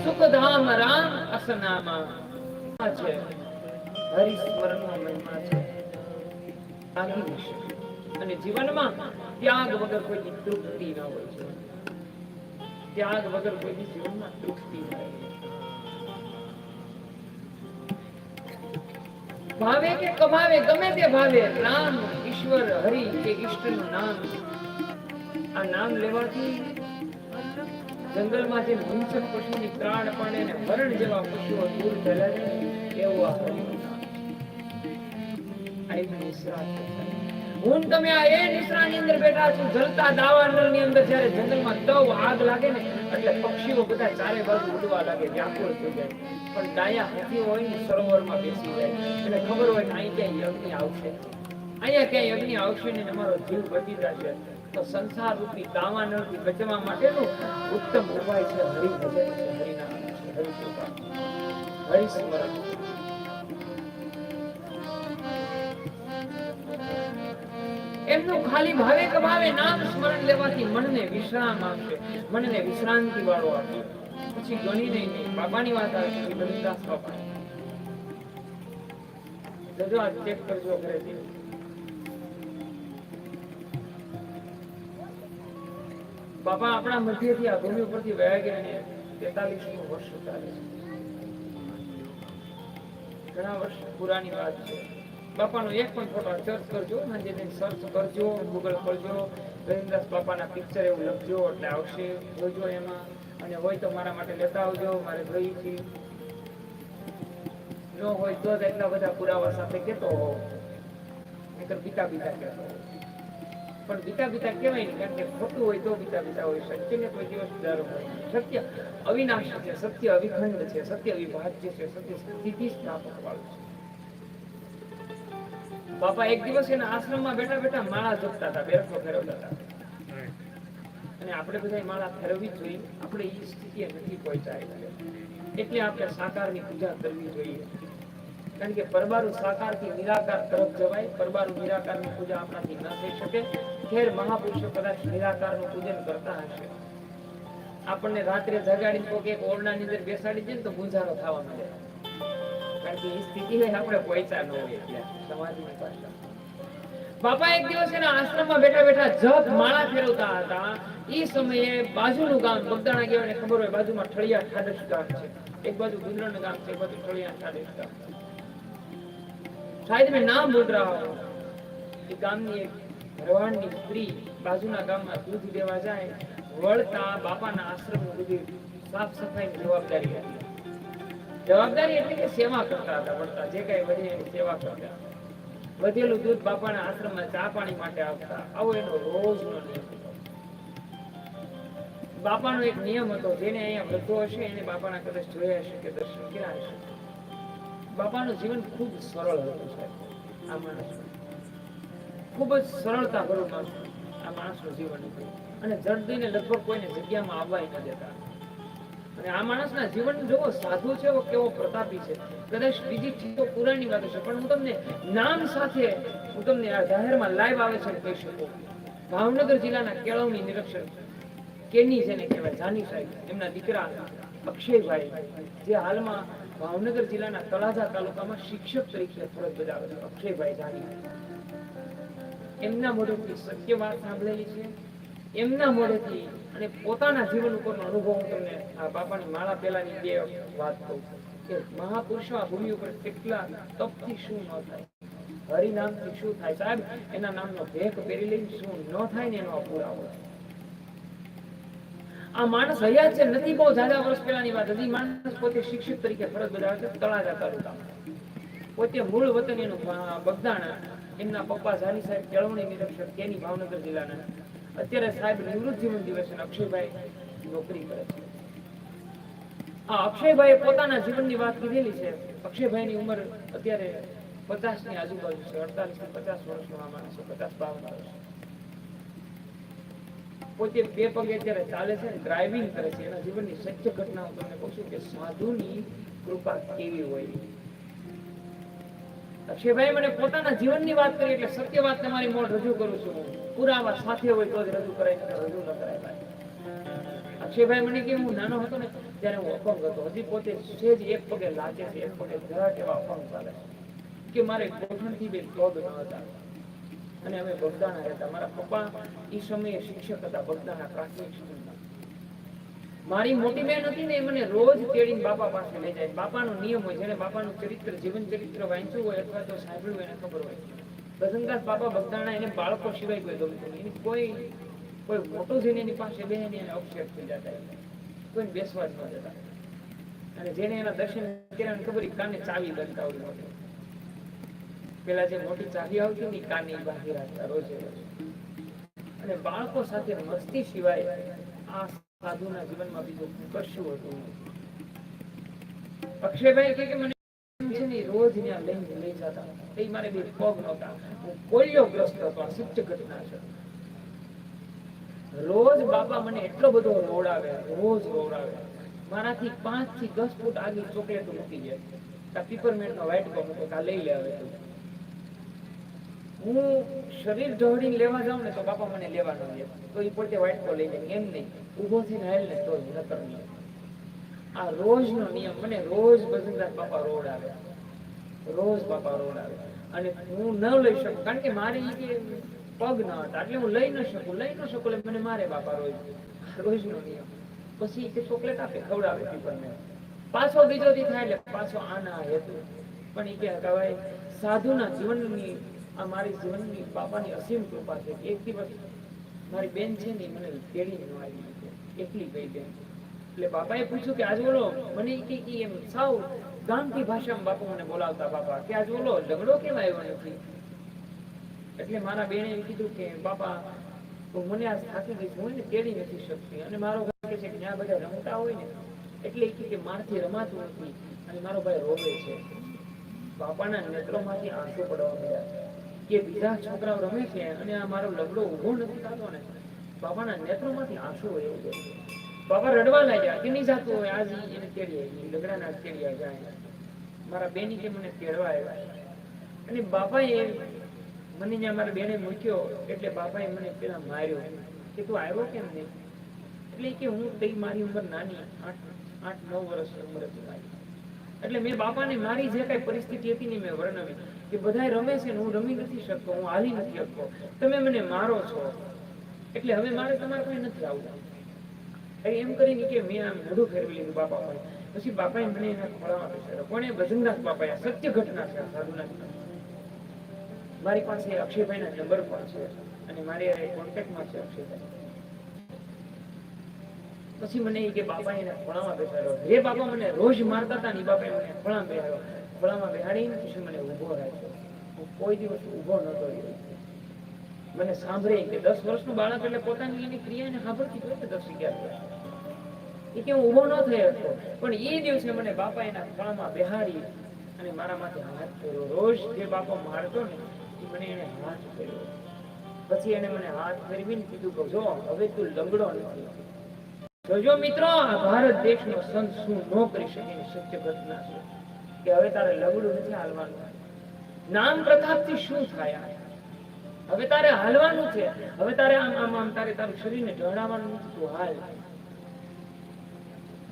સુખધામ રામ અસનામાં છે. હરિસ્મરણનો મહિમા છે. અને જીવનમાં ત્યાગ વગર કોઈ તૃપ્તિ ન હોય છે. ત્યાગ વગર કોઈ જીવનમાં તૃપ્તિ મળે. ભાવે કે કમાવે ગમે તે ભાવે, રામ ઈશ્વર હરિ કે ઈષ્ટનું નામ, આ નામ લેવાથી જંગલમાં જે હિંસક પશુની ત્રાણ પાડે ને મરણ જેવા પશુઓ દૂર થયેલા છે એવું આ હરિનું નામ. હું તમે આ એ નિશ્રાની અંદર બેઠા છું, જલતા દાવાનળની અંદર જ્યારે જંગલમાં તવ આગ લાગે ને એટલે પક્ષીઓ બધા ચારે બાજુ ઉડવા લાગે, વ્યાકુળ થઈ જાય. પણ ડાયા હાથી હોય ને સરોવરમાં બેસી જાય એટલે ખબર હોય કે અહીં ક્યાંય અગ્નિ આવશે, અહીંયા ક્યાંય અગ્નિ આવશે ને અમારો જીવ બચી જશે. તો સંસાર રૂપી દાવાનળથી બચવા માટેનું ઉત્તમ ઉપાય છે હરિ ભજન છે, હરિનામ છે, હરિકૃપા, હરિસ્મરણ. એમનું ખાલી ભાવે કમાવે નામ સ્મરણ લેવાથી મનને વિશ્રામ આપશે, મનને વિશ્રાંતિ વાળો આપશે. પછી ગણી નહીં બાપાની વાત આવે છે, ધનદાસ બાપા જજો આ ચેક કરજો ઘરેથી. બાપા આપણા મધ્યથી આ ભૂમિ ઉપરથી વયા ગયા ને 43મું વર્ષ ચાલે છે. ઘણા વર્ષ પુરાની વાત છે. બાપાનો એક પણ ફોટો સર્ચ કરજો, સર્ચ કરજો, ગૂગલ કરજો, રવિન્દ્રદાસ બાપાના પિક્ચર એવું લખજો એટલે આવશે, જોજો એમાં. અને હોય તો મારા માટે લેતા આવજો, મારે જોઈ છે. ન હોય તો જ એટલા બધા પુરાવા સાથે કહેતો હોવ, નહીંતર બીતા બીતા કહેતો હોવ. પણ બીતા બીતા કહેવાય નહીં, કારણ કે ખોટું હોય તો બીતા બીતા હોય. સત્યને કોઈ દિવસ ડર હોય. સત્ય અવિનાશી છે, સત્ય અવિખંડ છે, સત્ય અવિભાજ્ય છે, સત્ય સ્થિતિ સ્થાપક વાળું છે. બાપા એક દિવસ એના આશ્રમમાં બેઠા બેઠા માળા જપતા હતા, બેરખો ફેરવતા હતા. અને આપણે બધા માળા ફેરવવી જ જોઈએ. આપણે એ સ્થિતિએ નથી પહોંચાય એટલે આપણે સાકારની પૂજા કરવી જોઈએ. કારણ કે પરબારુ સાકારથી નિરાકાર તરફ જવાય. પરબારુ નિરાકારની પૂજા આપણાથી ન થઈ શકે. ખેર મહાપુરુષો કદાચ નિરાકારનું પૂજન કરતા હશે. આપણને રાત્રે જગાડીને કોઈક એક ઓરડાની અંદર બેસાડી દે ને તો ગુંજારો થવા મળે, કારણ કે એ સ્થિતિ આપણે પહોંચ્યા ન હોય એટલે સમાજની ભાષા. બાપા એક દિવસ એના આશ્રમમાં બેઠા બેઠા જપ માળા ફેરવતા હતા. એ સમયે બાજુનું ગામ બગદાણા ગયા ને ખબર હોય, બાજુમાં ઠળિયા ઠાડસ ગામ છે. એક બાજુ ગુંદરણ ગામ છે, એક બાજુ ઠળિયા ઠાડસ ગામ. શાયદ મેં નામ બોલ રહા હું. એ ગામની એક ભરવાડની સ્ત્રી બાજુના ગામમાં દૂધ દેવા જાય, વળતા બાપાના આશ્રમનું બધું સાફ સફાઈની જવાબદારી હતી. જવાબદારી એટલે કે સેવા કરતા હતા. વળતા જે કઈ વધે એની સેવા કરતા. વધેલું દૂધ બાપાના આશ્રમમાં ચા પાણી માટે આવતા. આવો એનો રોજનો નિયમ હતો. બાપાનો એક નિયમ હતો, જેને અહીંયા વૃદ્ધો હશે એને બાપાના કદાચ જોયા હશે કે દર્શન કર્યા હશે. બાપાનું જીવન ખૂબ સરળ હતું સાહેબ. આ માણસ ખૂબ જ સરળતા ભરું માણસ આ માણસનું જીવન હતું. અને જડદીને લગભગ કોઈને જગ્યામાં આવવાય ન દેતા. અને આ માણસના જીવન જોવો, સાધુ છે કેવો પ્રતાપી છે. કદાચ બીજી ચીજો પુરાની વાત છે, પણ હું તમને નામ સાથે હું તમને આ જાહેરમાં લાઈવ આવે છે કહી શકું. ભાવનગર જિલ્લાના કેળવણી નિરીક્ષક કેની જેને કહેવાય જાની સાહેબ, એમના દીકરા અક્ષયભાઈ, જે હાલમાં ભાવનગર જિલ્લાના તળાજા તાલુકામાં શિક્ષક તરીકે ફરજ બજાવે છે. અક્ષયભાઈ જાની એમના મોઢેથી સત્ય વાત સાંભળેલી છે. એમના મોઢેથી અને પોતાના જીવન ઉપરનો અનુભવ હું તમને આ બાપાની માળા પહેલાની બે વાત કહું કે મહાપુરુષો આ ભૂમિ ઉપર કેટલા તપથી શું ન થાય, હરિનામથી શું થાય સાહેબ. એના નામનો ભેખ પહેરી લઈને શું ન થાય ને એનો પુરાવો. આ માણસ હયાત છે, નથી બહુ જાજા વર્ષ પહેલાની વાત હતી. માણસ પોતે શિક્ષક તરીકે ફરજ બજાવે છે તળાજા તાલુકામાં. પોતે મૂળ વતન એનું બગદાણા. એમના પપ્પા જાની સાહેબ કેળવણી નિરીક્ષક કેની ભાવનગર જિલ્લાના. અત્યારે સાહેબ નિવૃત્ત જીવન દિવસ છે. અક્ષયભાઈ નોકરી કરે છે. આ અક્ષયભાઈ પોતાના જીવનની વાત કીધેલી છે. અક્ષયભાઈની ઉંમર અત્યારે 50 ની આજુબાજુ છે. 48 થી 50 વર્ષનો આ માણસ છે. 50-52 વર્ષ. પોતે બે પગે અત્યારે ચાલે છે, ડ્રાઇવિંગ કરે છે. એના જીવનની સત્ય ઘટના હું તમને કહું છું કે સાધુની કૃપા કેવી હોય. અક્ષયભાઈ મને પોતાના જીવનની વાત કરી એટલે સત્ય વાત તમારી મોઢ રજૂ કરું છું. પુરાવા સાથે હોય તો જ રજૂ કરાય, રજૂ ન કરાય ભાઈ. અક્ષયભાઈ મને કે હું નાનો હતો ને ત્યારે હું અપંગ હતો. હજી પોતે સેજ એક પગે લાગે છે, એક પગે જરાક એવા અપંગ ચાલે છે કે મારે ગોઠણથી બે પગ ન હતા. અને અમે બગદાણા રહેતા. મારા પપ્પા એ સમયે શિક્ષક હતા બગદાણા પ્રાથમિક સ્કૂલમાં. મારી મોટી બહેન હતી ને, એ મને રોજ તેડીને બાપા પાસે લઈ જાય. બાપાનો નિયમ હોય, જેને બાપાનું ચરિત્ર, જીવન ચરિત્ર વાંચ્યું હોય અથવા તો સાંભળ્યું હોય એને ખબર હોય. ભજનદાસ બાપા બગદાણા એને બાળકો સિવાય કોઈ ગમતું નહીં. એની કોઈ મોટું જઈને એની પાસે બેસે ને એને અપસેટ થઈ જતા, કોઈને બેસવા જ ન દેતા. અને જેને એના દર્શન કર્યા ખબર, કાને ચાવી બનતા હોય. પેલા જે મોટી ચાવી આવતી ને કાને બાંધી રાખતા રોજે રોજ. અને બાળકો સાથે મસ્તી સિવાય આ સાધુના જીવનમાં બીજું કશું હતું. અક્ષયભાઈ કે મને છે ને રોજ ત્યાં લઈ જતા. એ મારે બે પગ નહોતા, હું પોલિયોગ્રસ્ત હતો. આ સત્ય ઘટના છે. રોજ બાપા મને એટલો બધો રોવડાવે, રોજ રોવડાવે. મારાથી 5 થી 10 ફૂટ આગળ ચોકલેટ મૂકી જાય. આ પીપરમેન્ટ નો વ્હાઈટ કો મૂકે, આ લઈ લે આવે. હું શરીર ઢોળીને લેવા જાઉં ને તો બાપા મને લેવા ન દે. તો એ પોતે વ્હાઈટ કો લઈ જાય. એમ નહીં, ઊભો થઈને હાલ ને તો નકર નહીં. આ રોજનો નિયમ. મને રોજ ભજનદાસ બાપા રોવડાવે, રોજ બાપા રોવડાવે. અને હું ન લઈ શકું, કારણ કે મારી પગ ન હતા, એટલે હું લઈ ન શકું એટલે મને મારે બાપા રોજનો નિયમ. પછી કે ચોકલેટ આપે, ખવડાવે પીપરમેન્ટ. પાછો બીજો દી થાય એટલે પાછો આના હેતુ. પણ એ કે કહેવાય સાધુના જીવનની, આ મારી જીવનની બાપાની અસીમ કૃપા છે. એક દિવસ મારી બેન છે ને મને તેડી ન આવી, એકલી ગઈ બેન. એટલે બાપાએ પૂછ્યું કે આજ બોલો, મને કે એમ સાવ ગામથી ભાષામાં બાપુ મને બોલાવતા. બાપા કે આજ બોલો લગડો કેમ આવ્યો નથી? એટલે મારા બેને એમ કીધું કે બાપા મને આજ થાકી ગઈ, હું એને તેડી નથી શકતી. અને મારો ભાઈ કે છે કે જ્યાં બધા રમતા હોય ને, એટલે કે મારથી રમાતું નથી અને મારો ભાઈ રોવે છે. બાપાના નેત્રોમાંથી આંસુ પડવા મળ્યા કે બીજા છોકરાઓ રમે છે અને આ મારો લગડો ઊભો નથી થતો ને. બાપાના નેત્રોમાંથી આંસુ વહી ગયા. બાપા રડવા લાગ્યા કે નહીં જાતું હોય, આજ એને તેડી આવી, લગડાના તેડી જાય. મારા બેની કે મને તેડવા આવ્યા. અને બાપાએ મને ત્યાં મારા બેને મૂક્યો. એટલે બાપાએ મને પેલા માર્યો કે તું આવ્યો કેમ નહીં? એટલે કે હું તઈ મારી ઉંમર નાની, 8-9 વર્ષની ઉંમર હતી મારી. એટલે મેં બાપાને મારી જે કઈ પરિસ્થિતિ હતી ને મેં વર્ણવી કે બધા રમે છે ને હું રમી નથી શકતો, હું હાલી નથી શકતો, તમે મને મારો છો, એટલે હવે મારે તમારે કોઈ નથી આવવું. એમ કરીને કે મેં આમ મોઢું ફેરવી લીધું બાપા પાસે. પછી બાપાએ મને એના ખોળામાં બેસાડ્યો. કોને? ભજનદાસ બાપાએ. સત્ય ઘટના છે સાધુના. મારી પાસે અક્ષયભાઈના નંબર પણ છે અને મારી કોન્ટેક્ટમાં છે અક્ષયભાઈ. પછી મને કે બાપા એને ખોળામાં બેસાડ્યો. જે બાપા મને રોજ મારતા હતા ને બાપા મને ખોળામાં બેસાડ્યો. ખોળામાં બેસાડીને પછી મને ઊભો રાખ્યો. હું કોઈ દિવસ ઊભો નતો રહ્યો. મને સાંભળે કે 10 વર્ષનું બાળક એટલે પોતાની એની ક્રિયાને સાંભળતી હોય ને 10-11 વર્ષ. એ કે હું ઊભો ન થયો હતો, પણ એ દિવસે મને બાપા એના ખોળામાં બેહાડી અને મારા માથે હાથ ફેર્યો. રોજ જે બાપા મારતો ને એ મને એને હાથ ફેર્યો. પછી એને મને હાથ ફેરવીને કીધું કે જો હવે તું લંગડો નથી. જોજો મિત્રો, આ ભારત દેશનો સંત શું ન કરી શકે એની સત્ય ઘટના છે કે હવે તારે લંગડું નથી હાલવાનું. નામ પ્રતાપથી શું થાય? હવે તારે હાલવાનું છે. હવે તારે આમ તારે તારું શરીરને ઢળાવવાનું નથી. તું હાલ.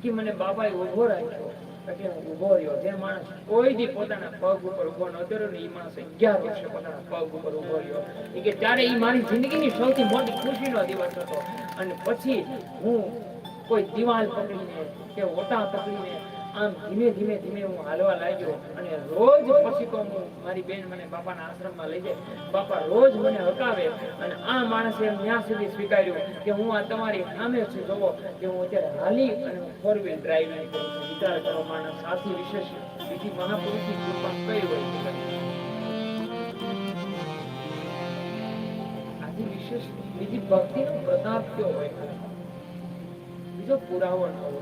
કે મને બાપાએ ઉભો રાખ્યો એટલે હું ઉભો રહ્યો. જે માણસ કોઈ દી પોતાના પગ ઉપર ઉભો ન કર્યો ને એ માણસ 11 વર્ષે પોતાના પગ ઉપર ઉભો રહ્યો. એ કે ત્યારે એ મારી જિંદગીની સૌથી મોટી ખુશીનો દિવસ હતો. અને પછી હું કોઈ દિવાલ પકડીને કે ઓટા પકડીને આમ ધીમે ધીમે હું હાલવા લાગ્યો. અને રોજ પછી તો હું મારી બેન મને બાપાના આશ્રમમાં લઈ જાય. બાપા રોજ મને હકાવે. અને આ માણસે ત્યાં સુધી સ્વીકાર્યું કે હું આ તમારી સામે છું, જોવો કે હું અત્યારે હાલી અને હું 4-wheel ડ્રાઇવિંગ કરું છું. વિચાર કરો માણસ, આથી વિશેષ બીજી મહાપુરુષની કૃપા કઈ હોય છે? આથી વિશેષ બીજી ભક્તિનો પ્રતાપ કયો હોય? બીજો પુરાવો ન હોય.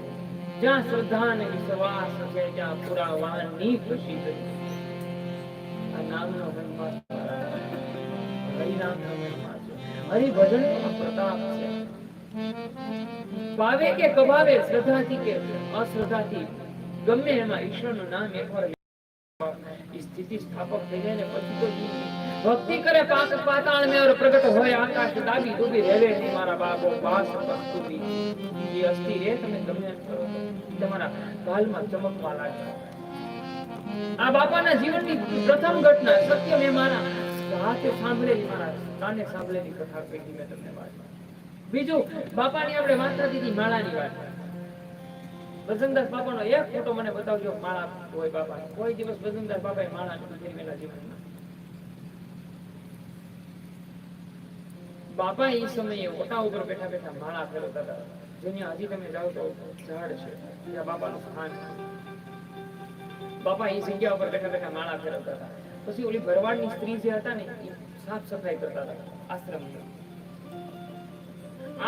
જ્યાં શ્રદ્ધા અને વિશ્વાસ છે ત્યાં પુરાવાની ખુશી છે. આ નામનો મહિમા હરિનામનો મહિમા છે. હરિભજનનો પ્રતાપ છે. પાવે કે કભાવે, શ્રદ્ધાથી કે અશ્રદ્ધાથી, ગમે એમાં ઈશ્વરનું નામ એકવાર સ્થિતિ સ્થાપક થઈ જાય ને પછી તો ભક્તિ કરે પાતાળ મેં પ્રગટ હોય આકાશ દાબી ડૂબી રેવે નહીં મારા બાપો બાસ કસ્તુરી. જે અસ્થિ રે તમે ગમે એમ કરો તમારા ગાલમાં ચમકવા લાગે. આ બાપાના જીવનની પ્રથમ ઘટના સત્ય મેં મારા હાથે સાંભળેલી, મારા કાને સાંભળેલી કથા કહી મેં તમને વાત. બીજું બાપાની આપણે વાત થતી હતી માળાની વાત. ભજનદાસ બાપાનો એક ફોટો મને બતાવજો માળા હોય બાપા. કોઈ દિવસ ભજનદાસ બાપાએ માળા નથી ફેરવેલા જીવનમાં. બાપા એ સમયે ઓટા ઉપર બેઠા બેઠા માળા ફેરવતા હતા. જેની હજી તમે જાઓ તો ઝાડ છે ત્યાં બાપાનું સ્થાન છે. બાપા એ જગ્યા ઉપર બેઠા બેઠા માળા ફેરવતા હતા. પછી ઓલી ભરવાડની સ્ત્રી જે હતા ને એ સાફ સફાઈ કરતા હતા આશ્રમની.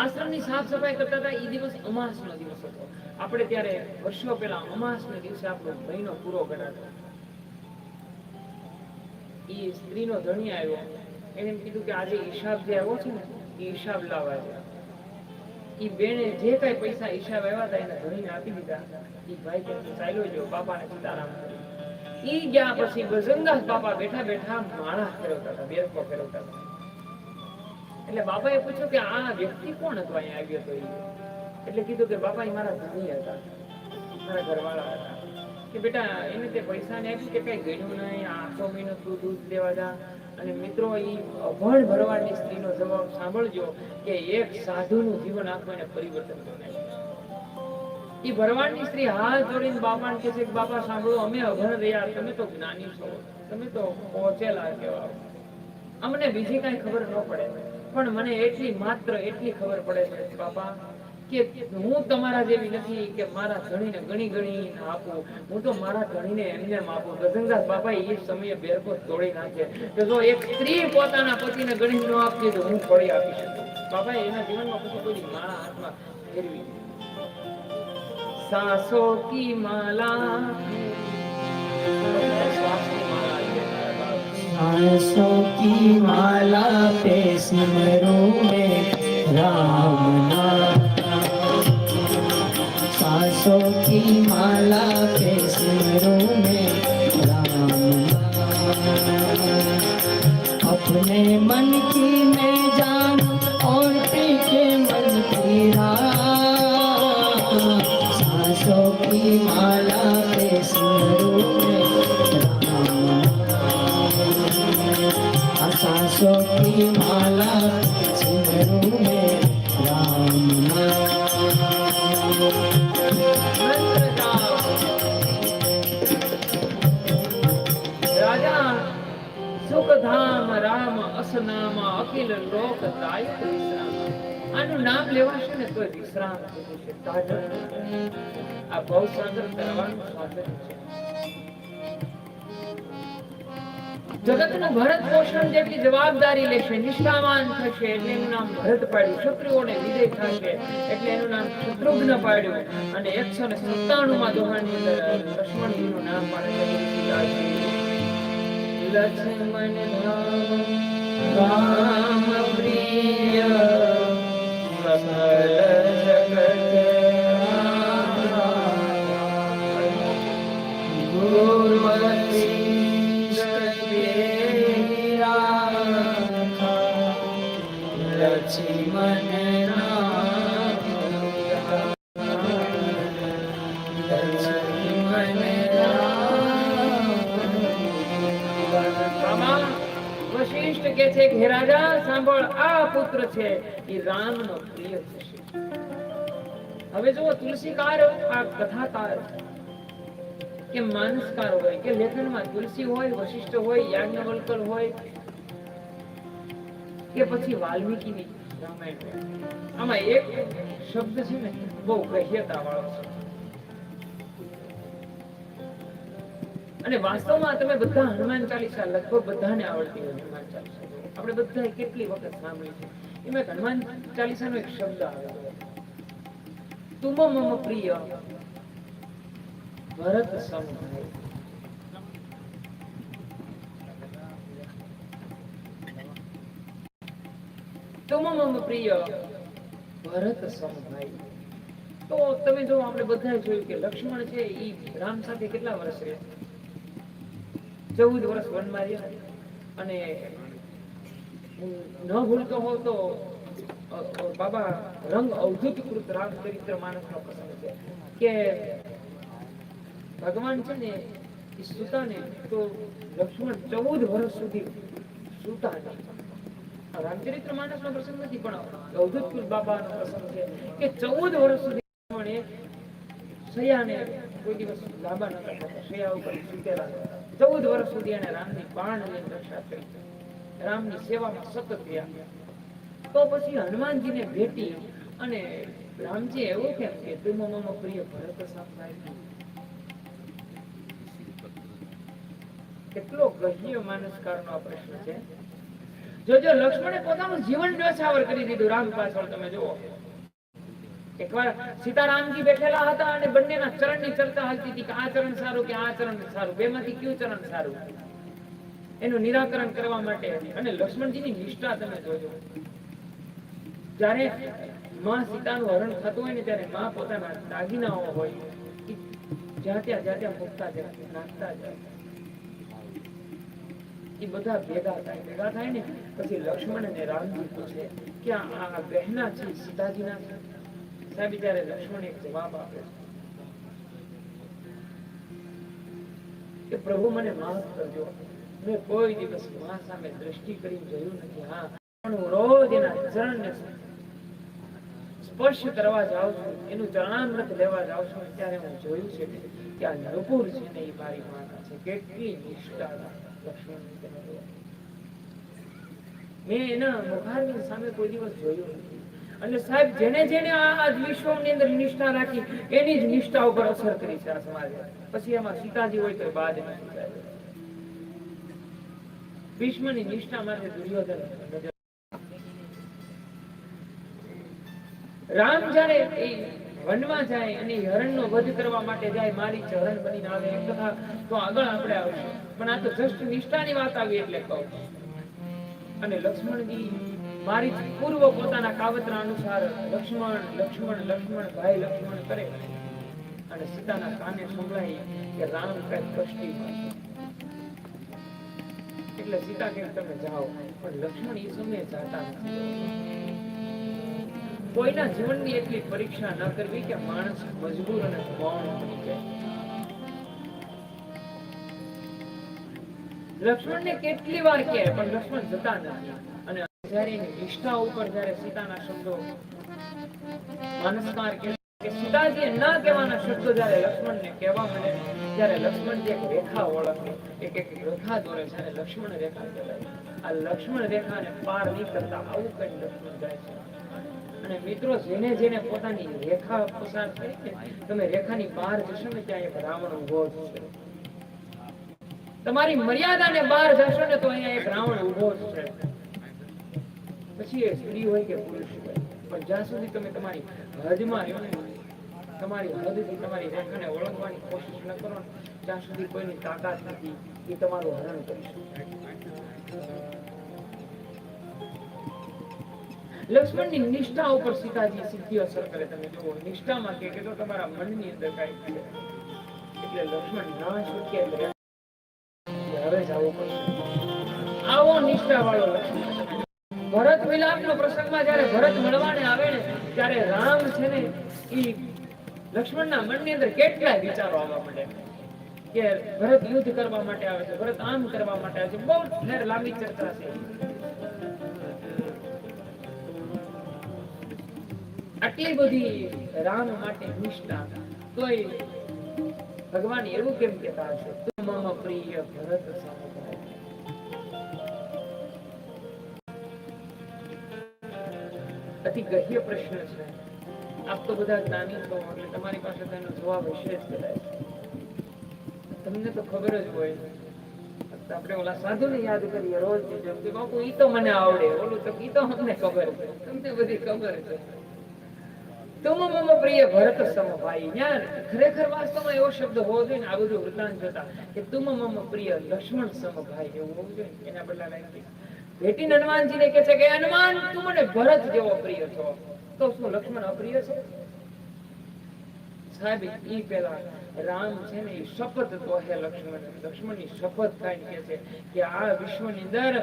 આશ્રમની સાફ સફાઈ કરતા હતા. એ દિવસ અમાસનો દિવસ હતો. આપણે ત્યારે વર્ષો પહેલા અમાસના દિવસે આપણો મહિનો પૂરો કરાતો. એ સ્ત્રીનો ધણી આવ્યો, એને એમ કીધું કે આજે હિસાબ જે આવ્યો છે ને એ હિસાબ લાવવા છે. એ બેને જે કઈ પૈસા હિસાબ આવ્યા હતા એને ધણીને આપી દીધા. એ ભાઈ કે ચાલ્યો ગયો, બાપાને સીતારામ કરી. ઈ ગયા પછી ભજનદાસ બાપા બેઠા બેઠા માળા ફેરવતા હતા, બેસકો ફેરવતા હતા. એટલે બાપાએ પૂછ્યું કે આ વ્યક્તિ કોણ હતો અહીંયા આવ્યો હતો? એટલે કીધું કે બાપા એ મારા ધણી હતા, મારા ઘરવાળા હતા. કે બેટા એને તે પૈસા ને આપ્યું કે કઈ ગણ્યું નહીં, આખો મહિનો તું દૂધ લેવા જા. અને મિત્રો એ અભણ ભરવાડની સ્ત્રીનો જવાબ સાંભળજો કે એક સાધુનું જીવન આખું એને પરિવર્તન કરે. એ ભરવાડની સ્ત્રી હાથ જોડીને બાપાને કહે છે કે બાપા સાંભળો, અમે અભણ રહ્યા, તમે તો જ્ઞાની છો, તમે તો પહોંચેલા કહેવાય. અમને બીજી કઈ ખબર ન પડે, પણ મને માત્ર એટલી ખબર પડે છે બાપા કે હું તમારા જેવી નથી કે મારા ધણીને ગણી ગણી આપું. હું તો મારા ધણીને એમને આપું. ગજનદાસ બાપા એ સમયે બેરકો તોડી નાખે કે જો એક સ્ત્રી પોતાના પતિને ગણી ન આપતી તો હું થોડી આપી શકું. બાપા એના જીવનમાં પછી કોઈ માળા હાથમાં ફેરવી. સાસો કી માલા, सांसों की माला पे सिमरूं मैं राम नाम. सांसों की माला पे सिमरूं मैं राम नाम. अपने मन की मैं जान और पीछे मन की राह. सांसों की माला पे सिमरूं मैं राम. सांसों की माला सिमरूं मैं राम नाम. રાજા સુખધામ રામ અસનામ અખિલ લોક દાયક વિશ્રામ. આનું નામ લેવાશે ને તો વિશ્રામ થઈ જશે. આ ભવસાગર તરવાનું સાધન છે. જગતનું ભરત પોષણ જેટલી જવાબદારી લેશે, નિષ્ઠાવાન થશે એટલે એનું નામ ભરત પાડ્યું. શત્રુઓને વિજય થશે એટલે એનું નામ શત્રુઘ્ન પાડ્યું. અને 197 માં દોહાની અંદર લક્ષ્મણજીનું નામ પાડે. લક્ષ્મણ રામ પ્રિય સકલ જગત ગુરુમતી વશિષ્ઠ કે છે કે હે રાજા સાંભળ, આ પુત્ર છે એ રામનો પ્રિય થશે. હવે જો તુલસીકાર આ કથાકાર કે માનસકાર હોય કે લેખનમાં તુલસી હોય, વશિષ્ઠ હોય, યાજ્ઞવલ્કર હોય કે પછી વાલ્મીકીની રામાયણ હોય, આમાં એક શબ્દ છે ને બહુ ગ્રહ્યતા વાળો છે. અને વાસ્તવમાં તમે બધા હનુમાન ચાલીસા લગભગ બધાને આવડતી હોય. હનુમાન ચાલીસા આપણે બધા કેટલી વખત સાંભળી છે. એમાં હનુમાન ચાલીસાનો એક શબ્દ આવે, તુમ મમ પ્રિય ભરત સમ ભાઈ. તુમ મમ પ્રિય ભરત સમ ભાઈ. તો તમે જો આપણે બધા જોયું કે લક્ષ્મણ છે એ રામ સાથે કેટલા વર્ષ રહ્યા? 14 વર્ષ વનમાં રહ્યા. અને ન ભૂલતો હોવ તો બાબા રંગ અવધૂત કૃત રામચરિત્ર માનસનો પ્રસંગ છે કે ભગવાન છે ને એ સુતા ને તો લક્ષ્મણ 14 વર્ષ સુધી સુતા નહીં. રામચરિત્ર માનસનો પ્રસંગ નથી પણ અવધૂત કૃત બાબાનો પ્રસંગ છે કે 14 વર્ષ સુધી સૈયાને કોઈ દિવસ લાંબા નતા થતા, સૈયા ઉપર સૂતેલા. 14 વર્ષ સુધી એને રામની બાણ લઈને રક્ષા કરી, રામની સેવામાં સતત રહ્યા. તો પછી હનુમાનજીને ભેટી અને રામજી એવું કેમ કે તું મમ પ્રિય ભરત સાંભળાય. કેટલો ગહ્ય માનસકારનો આ પ્રશ્ન છે. જોજો લક્ષ્મણે પોતાનું જીવન ન્યોછાવર કરી દીધું રામ પાછળ. તમે જુઓ, એકવાર સીતારામજી બેઠેલા હતા અને બંનેના ચરણની ચર્ચા હાલતી હતી કે આ ચરણ સારું કે આ ચરણ સારું, બેમાંથી કયું ચરણ સારું, એનું નિરાકરણ કરવા માટે. અને લક્ષ્મણજીની નિષ્ઠા તમે જોજો. જ્યારે માં સીતાનું હરણ થતું હોય ને ત્યારે માં પોતાના દાગીનાઓ હોય જ્યાં ત્યાં મૂકતા જાય, નાખતા જાય. એ બધા ભેગા થાય ને પછી લક્ષ્મણ અને રામજી પૂછે કે આ ગહેના છે સીતાજીના છે? સાહેબ ત્યારે લક્ષ્મણ એક જવાબ આપે કે પ્રભુ મને માફ કરજો, મેં કોઈ દિવસ માં સામે દ્રષ્ટિ કરી જોયું નથી. હા, પણ હું રોજ એના ચરણને સ્પર્શ કરવા જાઉં છું, એનું ચરણામૃત લેવા જાઉં છું, ત્યારે હું જોયું છે કે આ નરપુર છે ને એ મારી માતા છે. કેટલી નિષ્ઠા લક્ષ્મણ. મેં એના મુખારની સામે કોઈ દિવસ જોયું નથી. અને સાહેબ જેને જેને આ વિશ્વની અંદર નિષ્ઠા રાખી એની જ નિષ્ઠા ઉપર અસર કરી છે આ સમાજે. પછી એમાં સીતાજી હોય તો બાદ નથી. ભીષ્મની નિષ્ઠા માટે દુર્યોધન. રામ જયારે વનમાં જાય અને હરણનો વધ કરવા માટે જાય, મારી હરણ બનીને આવે, એક કથા તો આગળ આપણે આવશે, પણ આ તો જસ્ટ નિષ્ઠાની વાત આવી એટલે કહું. અને લક્ષ્મણજી મારી પૂર્વ પોતાના કાવતરા અનુસાર લક્ષ્મણ લક્ષ્મણ લક્ષ્મણ ભાઈ લક્ષ્મણ કરે અને સીતાના કાને સંભળાય કે રામ કઈ કષ્ટીમાં છે. એટલે સીતા કે તમે જાઓ, પણ લક્ષ્મણ એ સમયે જાતા નથી. કોઈના જીવનની એટલી પરીક્ષા ન કરવી કે માણસ મજબૂર અને મૌન બની જાય. લક્ષ્મણને કેટલી વાર કહે પણ લક્ષ્મણ જતા નથી. અને જ્યારે એની નિષ્ઠા ઉપર જ્યારે સીતાના શબ્દો માનસકાર કે સીતાજીએ ન કહેવાના શબ્દો જ્યારે લક્ષ્મણને કહેવા મળે ત્યારે લક્ષ્મણ એક રેખા ઓળખે, એક રેખા દોરે છે અને લક્ષ્મણ રેખા કહેવાય. આ લક્ષ્મણ રેખાને પાર નહીં કરતા આવું કઈ લક્ષ્મણ જાય છે. અને મિત્રો, જેને જેને પોતાની રેખા પસાર કરી ને તમે રેખાની બહાર જશો ને ત્યાં એક રાવણ ઉભો છે. તમારી મર્યાદાને બહાર જશો ને તો અહીંયા એક રાવણ ઉભો છે. પછી એ સ્ત્રી હોય કે પુરુષ હોય, પણ જ્યાં સુધી તમે તમારી હદમાં રહ્યો ને, તમારી હદથી તમારી રેખાને ઓળખવાની કોશિશ ન કરો ત્યાં સુધી કોઈની તાકાત નથી એ તમારું હરણ કરી શકે. લક્ષ્મણની નિષ્ઠા ઉપર સીતાજી સીધી અસર કરે. તમે જુઓ, નિષ્ઠામાં કે તો તમારા મનની અંદર કઈ છે. એટલે લક્ષ્મણ ના શક્ય એટલે હવે જ આવો પડશે. આવો નિષ્ઠા વાળો લક્ષ્મણ. ભરત વિલાપનો પ્રસંગમાં જ્યારે ભરત મળવાને આવે ને ત્યારે રામ છે ને એ લક્ષ્મણના મનની અંદર કેટલાય વિચારો આવવા માંડે કે ભરત યુદ્ધ કરવા માટે આવે છે, ભરત આમ કરવા માટે આવે છે. બહુ લાંબી ચર્ચા છે. આટલી બધી રામ માટે નિષ્ઠા, તોય ભગવાન એવું કેમ કહેતા હશે તું મમ પ્રિય ભરત સમભાઈ. અતિ ગહ્ય પ્રશ્ન છે. આપ તો બધા જ્ઞાની છો એટલે તમારી પાસે તેનો જવાબ હશે જ કદાચ. તમને તો ખબર જ હોય. આપણે ઓલા સાધુને યાદ કરીએ રોજ કે બાપુ ઈ તો મને આવડે, ઓલું તો ઈ તો અમને ખબર છે, તમને બધી ખબર છે. તુમ મમ પ્રિય ભરત સમભાઈ. યાર ખરેખર વાસ્તવમાં એવો શબ્દ હોવો જોઈએ ને આ બધું વૃતાંત જોતા કે તુમ મમ પ્રિય લક્ષ્મણ સમભાઈ એવું હોવું જોઈએ. એના બદલા લાગી ભેટી હનુમાનજીને કહે છે કે હનુમાન તું મને ભરત જેવો પ્રિય છો, તો શું લક્ષ્મણ અપ્રિય છે? સાહેબ ઈ પેલા રામ છે ને એ શપથ દોહે લક્ષ્મણની શપથ ખાઈને કે છે કે આ વિશ્વની અંદર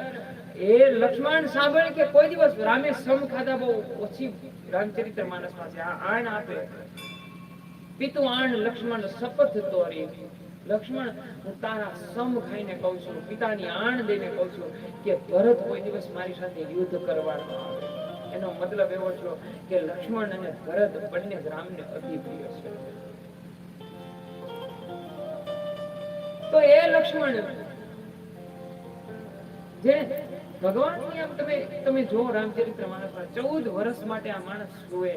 એ લક્ષ્મણ સાંભળે કે કોઈ દિવસ રામે સમ ખાધા બહુ ઓછી રામચરિત્ર માનસમાં છે. આ આણ આપે પિતુ આણ લક્ષ્મણ શપથ તોરી. લક્ષ્મણ હું તારા સમ ખાઈને કહું છું, પિતાની આણ દઈને કહું છું કે ભરત કોઈ દિવસ મારી સાથે યુદ્ધ કરવાનો આવે. એનો મતલબ એવો છે કે લક્ષ્મણ અને ભરત બંને રામને અતિ પ્રિય છે. તો એ લક્ષ્મણ જે ભગવાનની આમ તમે જો રામચરિત્ર માનસમાં 14 વર્ષ માટે આ માણસ સુવે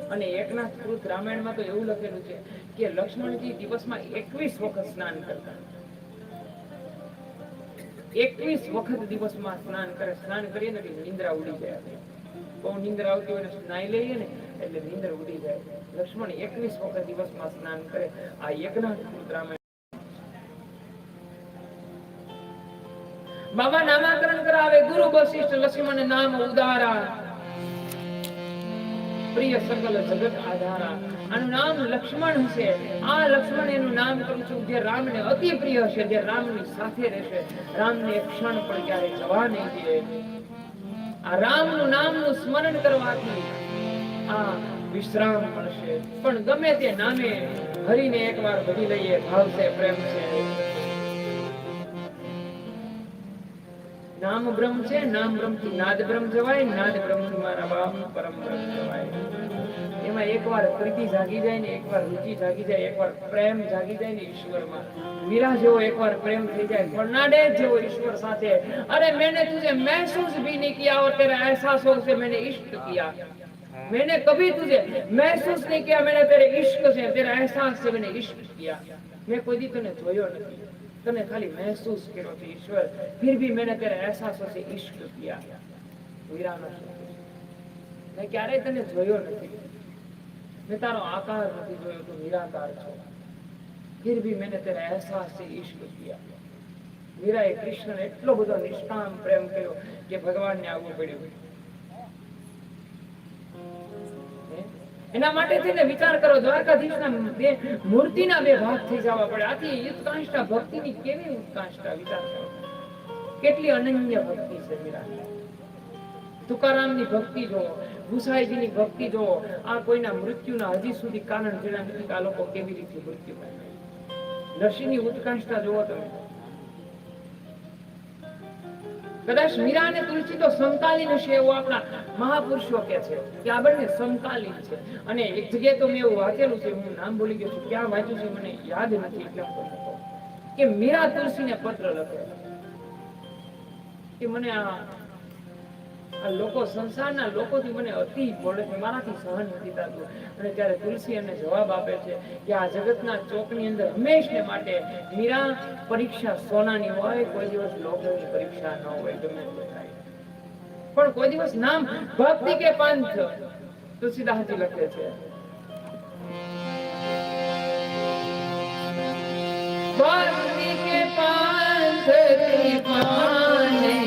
અને એકનાથ કૃત રામાયણમાં તો એવું લખેલું છે કે લક્ષ્મણજી દિવસમાં 21 વખત સ્નાન કરતા 21 વખત દિવસમાં સ્નાન કરે સ્નાન કરીએ ને એટલે નિંદ્રા ઉડી જાય બહુ નિંદ્રા આવતી હોય ને સ્નાઈ લઈએ ને એટલે નિંદ્રા ઉડી જાય લક્ષ્મણ 21 વખત દિવસમાં સ્નાન કરે આ એકનાથ કૃત રામાયણ બાબા નામાકરણ કરાવે ગુરુ વશિષ્ઠ લક્ષ્મણ નામ ઉદારા પ્રિય સકલ જગત આધારા આનું નામ લક્ષ્મણ હશે આ લક્ષ્મણ એનું નામ કરું છું જે રામને અતિ પ્રિય હશે જે રામની સાથે રહેશે રામને એક ક્ષણ પણ ક્યારે જવા નહીં દે આ રામનું નામનું સ્મરણ કરવાથી આ વિશ્રામ મળશે પણ ગમે તે નામે હરિને એકવાર ભજી લઈએ ભાવ છે પ્રેમ છે નામ બ્રહ્મ છે નામ બ્રહ્મ થી નાદ બ્રહ્મ જવાય નાદ બ્રહ્મ થી મારા બાપ પરમ બ્રહ્મ જવાય એમાં એકવાર પ્રીતિ જાગી જાય ને એકવાર રુચિ જાગી જાય એકવાર પ્રેમ જાગી જાય ને ઈશ્વરમાં મીરા જેવો એકવાર પ્રેમ થઈ જાય ફર્નાન્ડેઝ જેવો ઈશ્વર સાથે અરે मैंने तुझे महसूस भी नहीं किया और तेरा एहसासों से मैंने इश्क किया मैंने कभी तुझे महसूस नहीं किया मैंने तेरे इश्क से तेरा एहसास से मैंने इश्क किया मैं कोई दी तने જોયો નથી तने खाली महसूस करो थे ईश्वर फिर भी मैंने तेरे एहसासों से इश्क किया वीरानो मैं क्यारे तने જોયો નથી मैं तारो आकार नहीं જોયો तो निराकार छो फिर भी मैंने तेरा एहसास से इश्क किया मीरा ए कृष्ण ने એટલો બધો નિષ્કામ પ્રેમ કર્યો કે ભગવાનને આવવું પડ્યું એના માટે થઈને વિચાર કરો દ્વારકાધીશના બે મૂર્તિના બે ભાગ થઈ જવા પડે આથી ઉત્કંઠા ભક્તિની કેવી ઉત્કંઠા વિચાર કરો કેટલી અનન્ય ભક્તિ છે મીરાની તુકારામની ભક્તિ જો ગુસાઈજીની ભક્તિ જો આ કોઈના મૃત્યુના હજી સુધી કારણ જેના નથી આ લોકો કેવી રીતે મૃત્યુ પામ્યા નરસિંહની ઉત્કંઠા જોવો તમે કદાચ મીરા અને તુલસી તો સમકાલીન હશે એવું આપણા મહાપુરુષો કે છે કે આ બંને સમકાલીન છે અને એક જગ્યાએ તો મેં એવું વાંચેલું છે હું નામ ભૂલી ગયો છું ક્યાં વાંચ્યું છે મને યાદ નથી એટલે હું તમને કહું કે મીરા તુલસીને પત્ર લખે કે મને આ લોકો સંસારના લોકોથી મને અતિ બોલે છે મારાથી સહન નથી થતું અને ત્યારે તુલસી એને જવાબ આપે છે કે આ જગતના ચોકની અંદર હંમેશને માટે મીરા પરીક્ષા સોનાની હોય કોઈ દિવસ લોકોની પરીક્ષા ન હોય ગમે તે થાય પણ કોઈ દિવસ નામ ભક્તિ કે પંથ તુલસીદાસજી લખે છે ભક્તિ કે પંથ પાને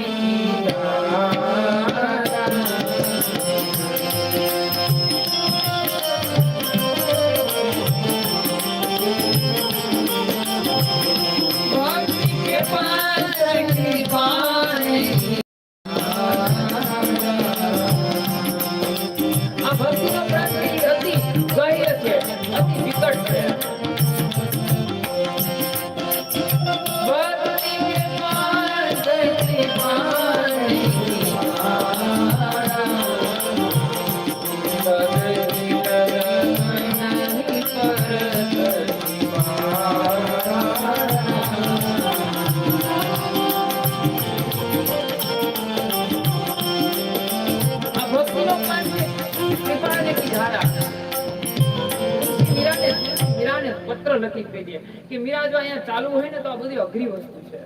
પત્ર લખી કહી દે કે મીરા જો અહીંયા ચાલુ હોય ને તો આ બધી અઘરી વસ્તુ છે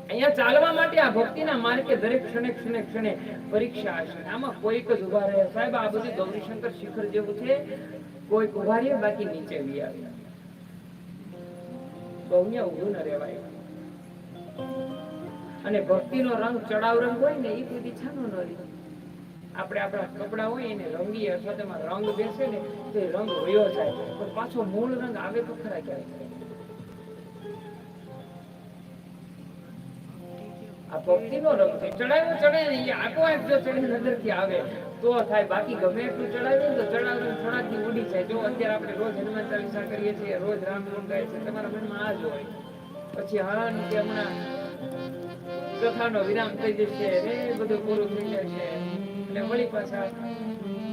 અહીંયા ચાલવા માટે આ ભક્તિના માર્ગે દરેક ક્ષણે પરીક્ષા હશે આમાં કોઈક જ ઉભા રહે સાહેબ આ બધું ગૌરીશંકર શિખર જેવું છે કોઈક ઉભા રહે બાકી નીચે વી આવે બહુયા ઊભું ન રહેવાય અને ભક્તિનો રંગ ચડાવ રંગ હોય ને એ કોઈ છાનો ન રહે આપણે આપણા કપડા હોય એને રંગી અથવા તેમાં રંગ બેસે ને તો રંગ વયો જાય પણ પાછો મૂળ રંગ આવે તો ખરા ક્યારે આ ભક્તિનો રંગ છે ચડાવ્યો ચડે ને એ આખો એક જો ચડી નજરથી આવે તો થાય બાકી ગમે એટલું ચડાવ્યું તો ચડાવ્યું થોડાકથી ઉડી જાય જો અત્યારે આપણે રોજ હનુમાન ચાલીસા કરીએ છીએ રોજ રામ નામ ગાય છે તમારા મનમાં આ જ હોય પછી હા કે હમણાં કથાનો વિરામ થઈ જશે રે બધું પૂરું થઈ જશે એટલે વળી પાછા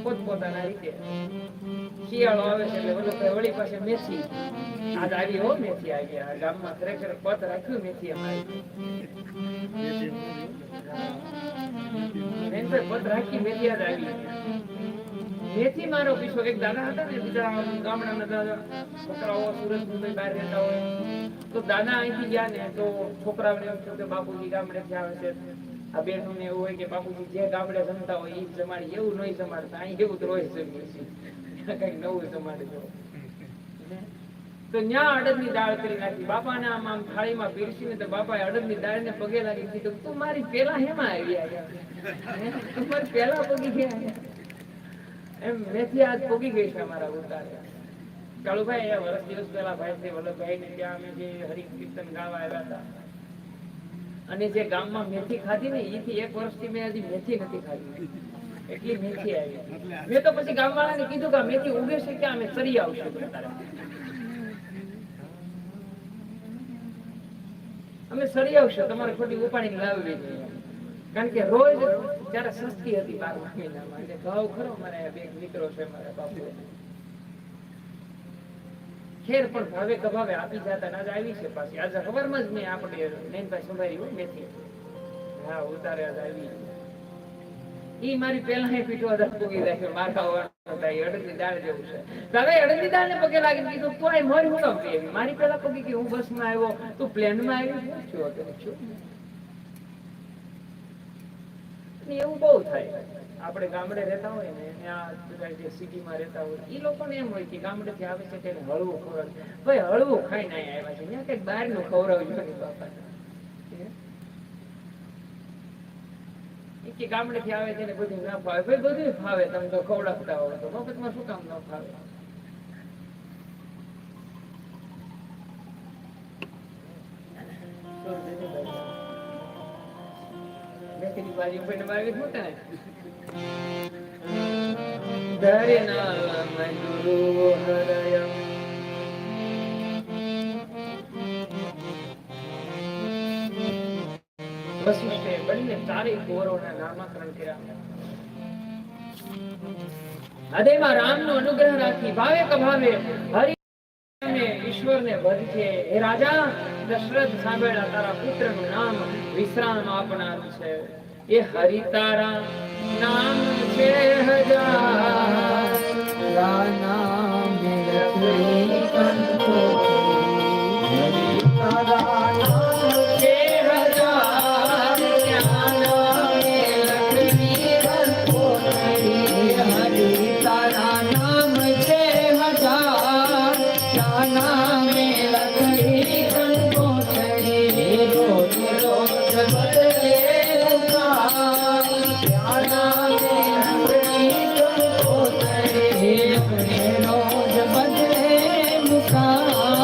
પોતપોતાના રીતે. શિયાળો આવે છે એટલે વલ્લભભાઈ વળી પાસે મેથી આજ આવી હો, મેથી આવી આ ગામમાં ખરેખર પદ રાખ્યું મેથી અમારી પદ રાખી મેથી આજ આવી. મેથી મારો પીછો એક દાદા હતા ને, બીજા ગામડાના દાદા છોકરાઓ સુરત મુંબઈ બહાર રહેતા હોય તો દાદા અહીંથી ગયા ને તો છોકરાઓને એમ થયું કે બાપુજી ગામડેથી આવે છે. આ બેનોને એવું હોય કે બાપુજી જે ગામડે જમતા હોય એ જમાડી, એવું નહીં જમાડતા, અહીં એવું તો રોજ જમીએ છીએ, કઈક નવું જમાડજો. તો ન્યા અડદની દાળ કરી નાખી બાપાને, આમ થાળીમાં પીરસીને તો બાપાએ અડદની દાળને પગે લાગી દીધું, તું મારી પેલા હેમાં આવી આવ્યા, તું મારી પેલા પગી ગયા એમ. મેથી આજ પોગી ગઈ છે અમારા ઉતારે. કાળુભાઈ વર્ષ દિવસ પહેલા ભાઈ છે વલ્લભભાઈ ને ત્યાં અમે જે હરિ કીર્તન ગાવા આવ્યા હતા અને જે ગામમાં મેથી ખાધી ને એથી 1 વર્ષથી મેં હજી મેથી નથી ખાધી, એટલી મેથી આવી. મેં તો પછી ગામવાળાને કીધું કે મેથી ઉગે છે કે અમે ચરી આવશું, અમે સરી આવશું, તમારે ખોટી ઉપાડીને લાવવી જોઈએ. કારણ કે રોજ જયારે સસ્તી હતી 12 મહિનામાં એટલે ભાવ ખરો. મારા બે મિત્રો છે મારા બાપુ, ખેર પણ ભાવે કભાવે આપી જતા. આજે આવી છે પાછી, આજે ખબરમાં જ મેં આપણે નૈનભાઈ સંભાળી મેથી. હા ઉતારે આજે આવી. ઈ મારી પેલા પીઠો પૂગી રાખ્યો, મારા અડદની દાળ જેવું છે. દાદા અડદની દાળ ને પગે લાગી કીધું તું આ મારી હું કામ પી? મારી પેલા પગે કે હું બસ માં આવ્યો, તું પ્લેન માં આવી? એવું બહુ થાય. આપણે ગામડે રહેતા હોય ને ત્યાં જે સિટીમાં રહેતા હોય એ લોકોને એમ હોય કે ગામડે થી આવે છે તેને હળવું ખવડાવે. ભાઈ હળવું ખાઈને આવ્યા છે, ત્યાં કઈક બહાર નું ખવડાવ્યું બાપા કે ગામડે થી આવે છે બધું ના ફાવે. ભાઈ બધું ફાવે, તમે તો ખવડાવતા હોય તો મફતમાં શું કામ ન ફાવે? મેથીની ભાજી ઉપર મારી મોટા ને ધરે ના મયુરો હરયમ વશિષ્ઠે બંને ચારે કૌરવોના નામકરણ કર્યા. હૃદયમાં રામનો અનુગ્રહ રાખી ભાવે કભાવે હરિ અને ઈશ્વરને ભજજે. હે રાજા દશરથ, સાંભળ્યા તારા પુત્રનું નામ વિશ્રામ આપનારું છે. એ હરિ તારા નામ છે હજાર, નામ લખી કંઠો, હરિ તારા નામ છે હજાર, લખી કંઠો, હરિ તારા નામ છે હજાર, નામ લખી કંઠો, રોજ રોજ બદલે રોજ બદલે મુખા.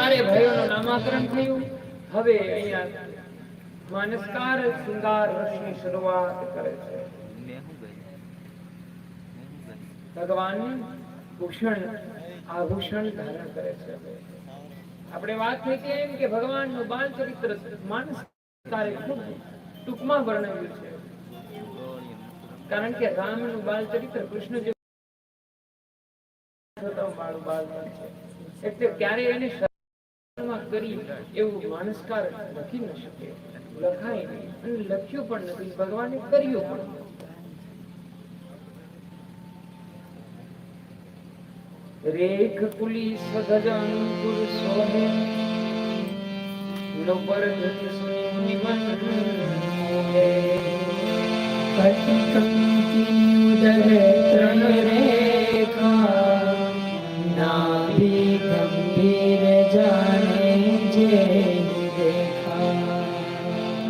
ચારે ભાઈઓનું નામાકરણ થયું. હવે અહીંયા માનસકાર શૃંગાર રસની શરૂઆત કરે છે. ભગવાન ભૂષણ આભૂષણ ધારણ કરે છે. આપણે વાત થઈ કે એમ કે ભગવાનનું બાલ ચરિત્ર માનસકારે ખૂબ ટૂંકમાં વર્ણવ્યું છે, કારણ કે રામનું બાલ ચરિત્ર કૃષ્ણ જે વાળું બાળપણ છે, એટલે ક્યારેય એને શબ્દમાં કરી એવું માનસકાર લખી ન શકે, લખાય નહીં અને લખ્યું પણ નથી, ભગવાને કર્યું પણ નથી. રેખ કુલી સધજ અંકુર સોહે નવર ધ્વજ સુની મુનિવન મોહે કટિ કંકિની ઉદર ત્રણ રેખા નાભી ગંભીર જાને જે દેખા.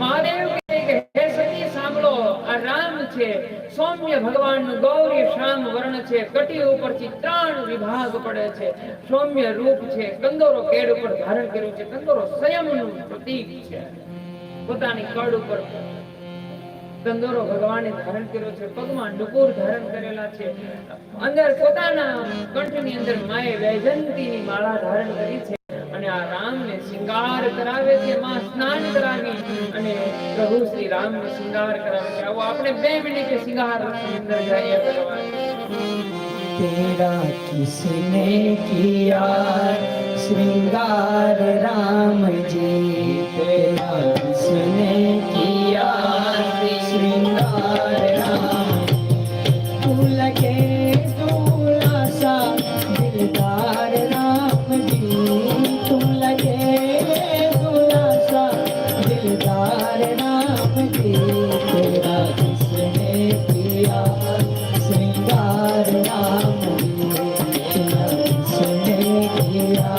મહાદેવ કહે કે હે સતી સાંભળો, આ રામ છે, સૌમ્ય ભગવાનનું ગૌરી શ્યામ વર્ણ છે, કટી ઉપરથી 3 વિભાગ પડે છે, સૌમ્ય રૂપ છે, કંદોરો કેડ ઉપર ધારણ કર્યું છે, કંદોરો સંયમનું પ્રતીક છે, પોતાની કડ ઉપર કંદોરો ભગવાને ધારણ કર્યો છે, પગમાં નુપુર ધારણ કરેલા છે, અંદર પોતાના કંઠની અંદર માએ વૈજયંતીની માળા ધારણ કરી છે, અને આ રામને શિંગાર કરાવે છે, માં સ્નાન કરાવી અને પ્રભુ શ્રી રામને શિંગાર કરાવે છે. આવો આપણે 2 મિનિટ શિંગાર અંદર જઈએ. ભગવાન तेरा किसने किया श्रृंगार राम जी, तेरा किसने किया श्रृंगार राम जी, तू लगे दूल्हा सा दिलदार राम जी, तू लगे दूल्हा सा दिलदार राम जी, तेरा किसने किया श्रृंगार राम जी, तेरा किसने किया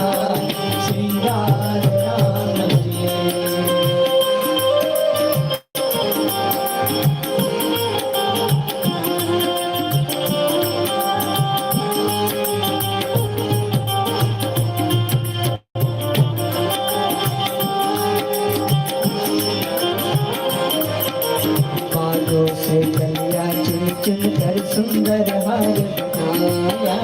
श्रृंगार राम जी. बालों से कलिया चुन चुन कर सुंदर हार बनाया,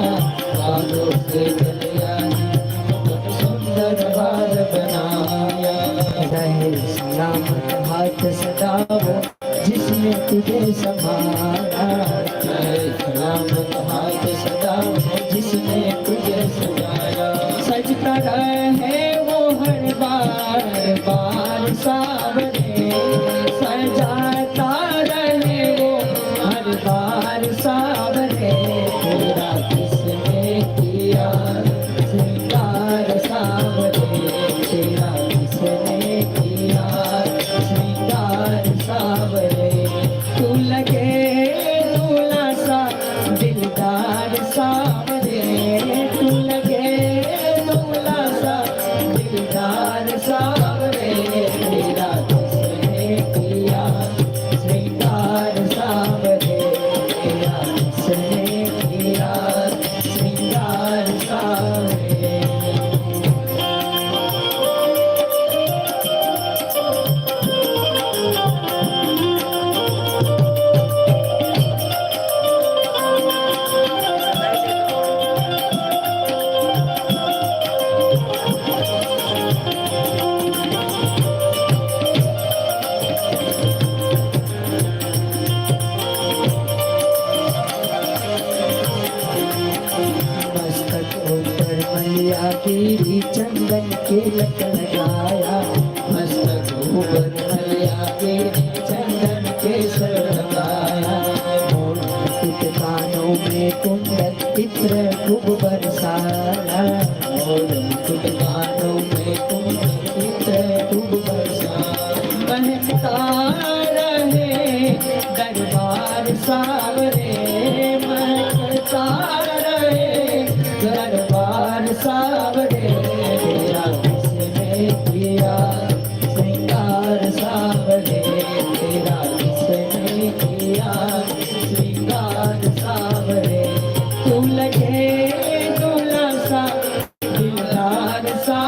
बालों से कलिया चुन चुन सुंदर हार बनाया. रहे सलामत हाथ सदा वो जिसने तुझे संभाला, रहे सलामत हाथ सदा वो जिसने तुझे संभाला. सजता रहे वो हर बार बार सावरे, सजाता रहे वो हर बार सावरे, तेरा किसने किया श्रृंगार सावरे, तेरा किसने किया श्रृंगार सावरे. तू लगे दूल्हा सा दिलदार सावरे, तू लगे दूल्हा सा दिलदार सावरे, तेरा किसने किया श्रृंगार सावरे, तेरा किसने किया श्रृंगार सावरे. मस्तक ऊपर मलिया गिरी चंदन के लकड़ गाया, मस्तक ऊपर मलिया गिरी चंदन के सर लगाया. मोर मुकुट कानों में कुंडल इत्र खूब बरसाया, मोर मुकुट कानों में कुंडल इत्र खूब बरसाया. महकता रहे दरबार सावरे, महकता रहे दरबार सावरे, तेरा किसने किया श्रृंगार सावरे, तेरा किसने किया श्रृंगार सावरे. तू लगे दूल्हा सा दिलदार सा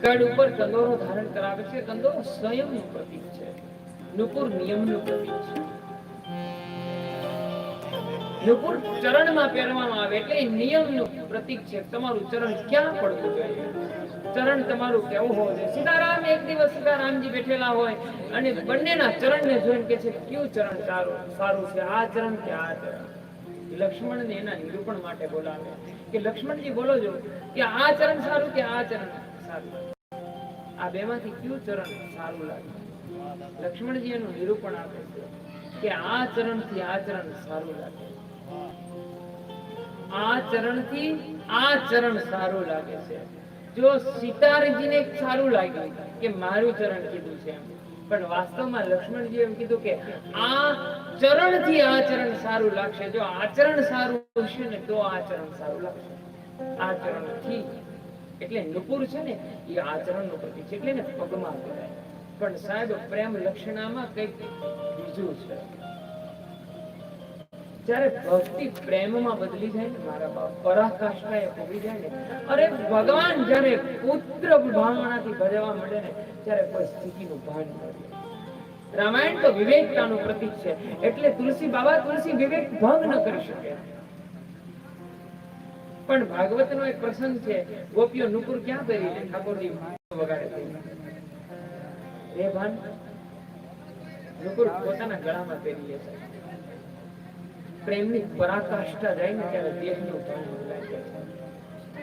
કડ ઉપર કંદોરો ધારણ કરાવે છે. કંદોરો સંયમનું પ્રતીક છે, નુપુર નિયમનું પ્રતીક છે. નુપુર ચરણમાં પહેરવામાં આવે એટલે નિયમનું પ્રતીક છે. તમારું ચરણ ક્યાં પડવું જોઈએ, ચરણ તમારું કેવું હોવું જોઈએ. સીતારામ એક દિવસ સીતારામજી બેઠેલા હોય અને બંનેના ચરણને જોઈને કે છે કયું ચરણ સારું છે, આ ચરણ કે આ ચરણ. લક્ષ્મણને એના નિરૂપણ માટે બોલાવે કે લક્ષ્મણજી બોલો છો કે આ ચરણ સારું કે આ ચરણ સારું, આ બેમાંથી કયું ચરણ સારું લાગે. લક્ષ્મણજી એનું નિરૂપણ આપે છે કે આ ચરણથી આ ચરણ સારું લાગે, આ ચરણથી આ ચરણ સારું લાગે છે. જો સીતાજીને સારું લાગ્યું કે મારું ચરણ કીધું છે એમ, પણ વાસ્તવમાં લક્ષ્મણજી એમ કીધું કે આ ચરણથી આ ચરણ સારું લાગશે. જો આચરણ સારું હશે ને તો આ ચરણ સારું લાગશે. આચરણથી એટલે નુપુર છે ને એ આચરણનું પ્રતીક છે, એટલે ને પગમાં કહેવાય. પણ સાહેબ પ્રેમ લક્ષણામાં કંઈક બીજું છે. જ્યારે ભક્તિ પ્રેમમાં બદલી જાય ને મારા બાપ, પરાકાષ્ઠાએ પહોંચી જાય ને, અરે ભગવાન જ્યારે પુત્ર ભાવનાથી ભજવા મળે ને ત્યારે કોઈ સ્થિતિનું ભાન ન રહે. રામાયણ તો વિવેકતાનું પ્રતીક છે, એટલે તુલસી બાબા તુલસી વિવેક ભંગ ન કરી શકે. પણ ભાગવતનો એક પ્રસંગ છે, ગોપીઓ નુપુર ક્યાં પહેરી લે, ઠાકોરજી વગાડે રે ભાન, નુપુર પોતાના ગળામાં પહેરી લે છે. પ્રેમની પરાકાષ્ઠા જાય ને ત્યારે દેહનું ભાન ભૂલાઈ જાય છે.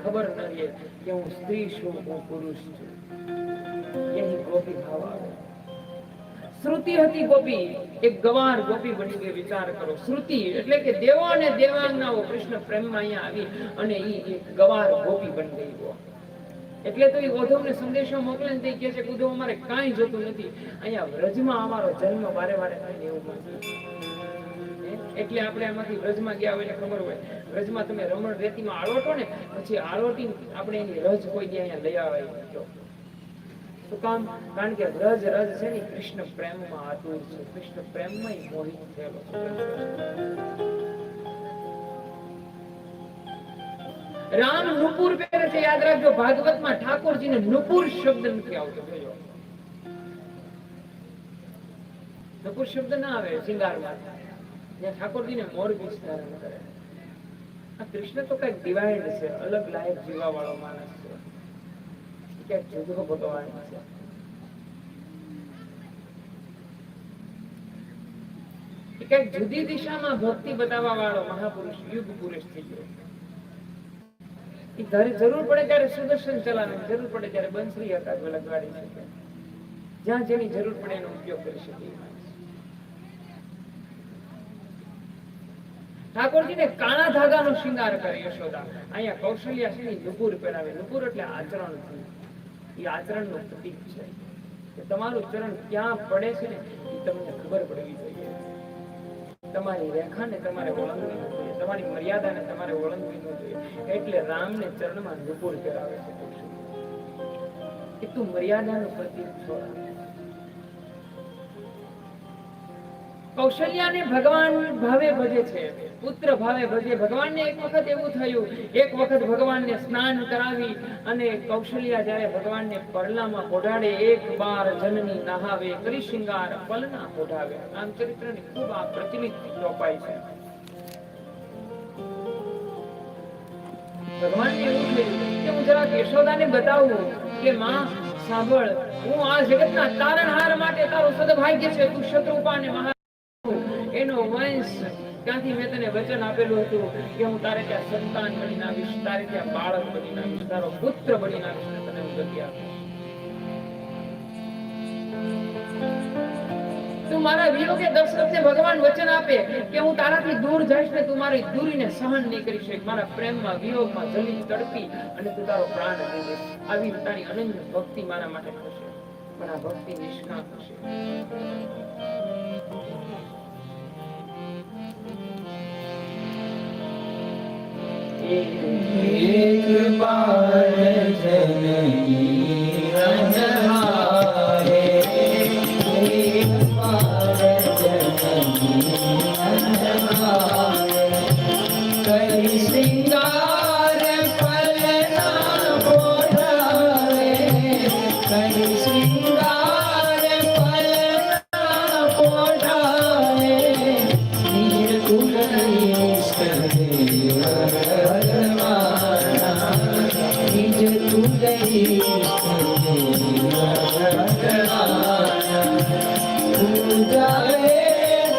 ખબર ન રહે કે હું સ્ત્રી છું, હું પુરુષ છું. એની ગોપી ભાવ આવે. શ્રુતિ હતી ગોપી, એક ગવાર ગોપી બની ગઈ. વિચાર કરો, શ્રુતિ એટલે કે દેવો અને દેવાંગનાઓ કૃષ્ણ પ્રેમમાં અહીંયા આવી અને ઈ એક ગવાર ગોપી બની ગઈ. એટલે તો એ ઉદ્ધવને સંદેશો મોકલે ને તે કહે છે કે ઉદ્ધવ અમારે કાંઈ જોતું નથી, અહીંયા વ્રજમાં અમારો જન્મ વારે વારે થાય એવું નથી. એટલે આપણે આમાંથી વ્રજમાં ગયા હોય એટલે ખબર હોય, વ્રજમાં તમે રમણ રેતીમાં આળોટો ને પછી આળોટી આપણે એની રજ કોઈ દી અહીંયા લઈ આવે. શું કામ? કારણ કે રજ છે ને કૃષ્ણ પ્રેમમાં આતુર છે, કૃષ્ણ પ્રેમમાં મોહિત થયેલો છે. રામ નુપુર પહેરે છે, યાદ રાખજો. ભાગવતમાં ઠાકોરજીને નુપુર શબ્દ નથી આવતો. જોજો, નુપુર શબ્દ ના આવે શિંગારમાં. જ્યાં ઠાકોરજીને મોરપીંછ ધારણ કરે. આ કૃષ્ણ તો કઈક ડિવાઇડ છે, અલગ લાયક જીવા વાળો માણસ છે, ક્યાંક જુદો ભગવાન છે. ક્યાંક જુદી દિશામાં ભક્તિ બતાવવા વાળો મહાપુરુષ, યુગ પુરુષ થઈ ગયો. જરૂર પડે ત્યારે સુદર્શન ચલાવે, જરૂર પડે ત્યારે બંસરી એકાદ લગાડી શકે. જ્યાં જેની જરૂર પડે એનો ઉપયોગ કરી શકે. ઠાકોરજીને કાળા ધાગાનો શૃંગાર કરે યશોદા. અહીંયા કૌશલ્યા છે નુપુર પહેરાવે. નુપુર એટલે આચરણ, એ આચરણનું પ્રતીક છે કે તમારું ચરણ ક્યાં પડે છે ને એ તમને ખબર પડવી જોઈએ. તમારી રેખાને તમારે ઓળંગવી ન જોઈએ, તમારી મર્યાદાને તમારે ઓળંગવી ન જોઈએ. એટલે રામને ચરણમાં નુપુર પહેરાવે છે કે તું મર્યાદાનું પ્રતીક છો. કૌશલ્યાને ભગવાન ભાવે ભજે છે, પુત્ર ભાવે ભજે. ભગવાનને એક વખત એવું થયું, એક વખત ભગવાનને સ્નાન કરાવી અને કૌશલ્યા જ્યારે ભગવાનને પરલામાં પોઢાડે, એક બાર જનની નહાવે, કરી શૃંગાર પલના પોઢાવે. રામચરિત્રની ખૂબ આ પ્રચલિત ચોપાઈ છે. ભગવાનને એવું થયું કે હું જરાક યશોદાને બતાવું કે માં સાંભળ, હું આ જગતના તારણહાર માટે તારો સદભાગ્ય છે. તું શત્રુપાને મહા એનો વંશ, ત્યાંથી મેં તને વચન આપેલું હતું કે હું તારે ત્યાં સંતાન બની આવીશ, તારે ત્યાં બાળક બની આવીશ, તારો પુત્ર બની આવીશ ને તને હું ગતિ આપીશ. તું મારા વિયોગે દશરથને ભગવાન વચન આપે કે હું તારાથી દૂર જઈશ ને તું મારી દૂરીને સહન નહીં કરી શકે, મારા પ્રેમમાં વિયોગમાં જલી તડપી અને તું તારો પ્રાણ આપી દઈશ. આવી તારી અનન્ય ભક્તિ મારા માટે થશે, પણ આ ભક્તિ નિષ્કામ હશે. એક બાર જનની અંધારે, એક બાર જનની અંધારે, કરી શૃંગાર પલના પોઢાવે, કરી શ્રીંગાર પલના પોઢાએ નિજ તુલસી દેવ ભગવાના નિજ તુલસી પૂજા હે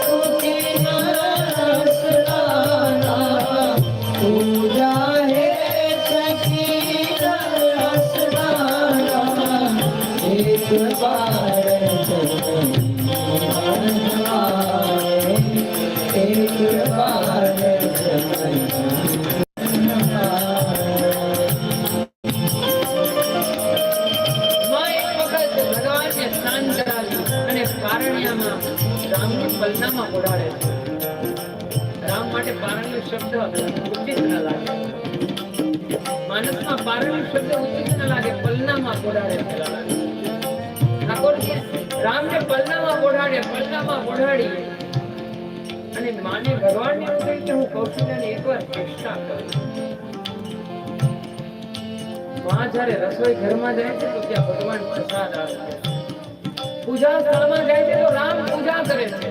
તુકી નરસલાના પૂજા હે સખી નરસલાના એક બાર એક બાર પલનામાં ઓઢાડે છે. રામ માટે પારણ્ય શબ્દ ઉચિત ન લાગે, માનસમાં પારણ્ય શબ્દ ઉચિત ન લાગે, પલનામાં ઓઢાડે લાગે. ઠાકોરજી રામને પલનામાં ઓઢાડે, પલનામાં ઓઢાડી અને માને ભગવાનને એવું કહ્યું કે હું કૌશલ્યાને એકવાર ચેષ્ટા કરું. માં જ્યારે રસોઈ ઘરમાં જાય છે તો ત્યાં ભગવાન પ્રસાદ આપે છે. પૂજા સ્થળમાં જાય છે તો રામ પૂજા કરે છે,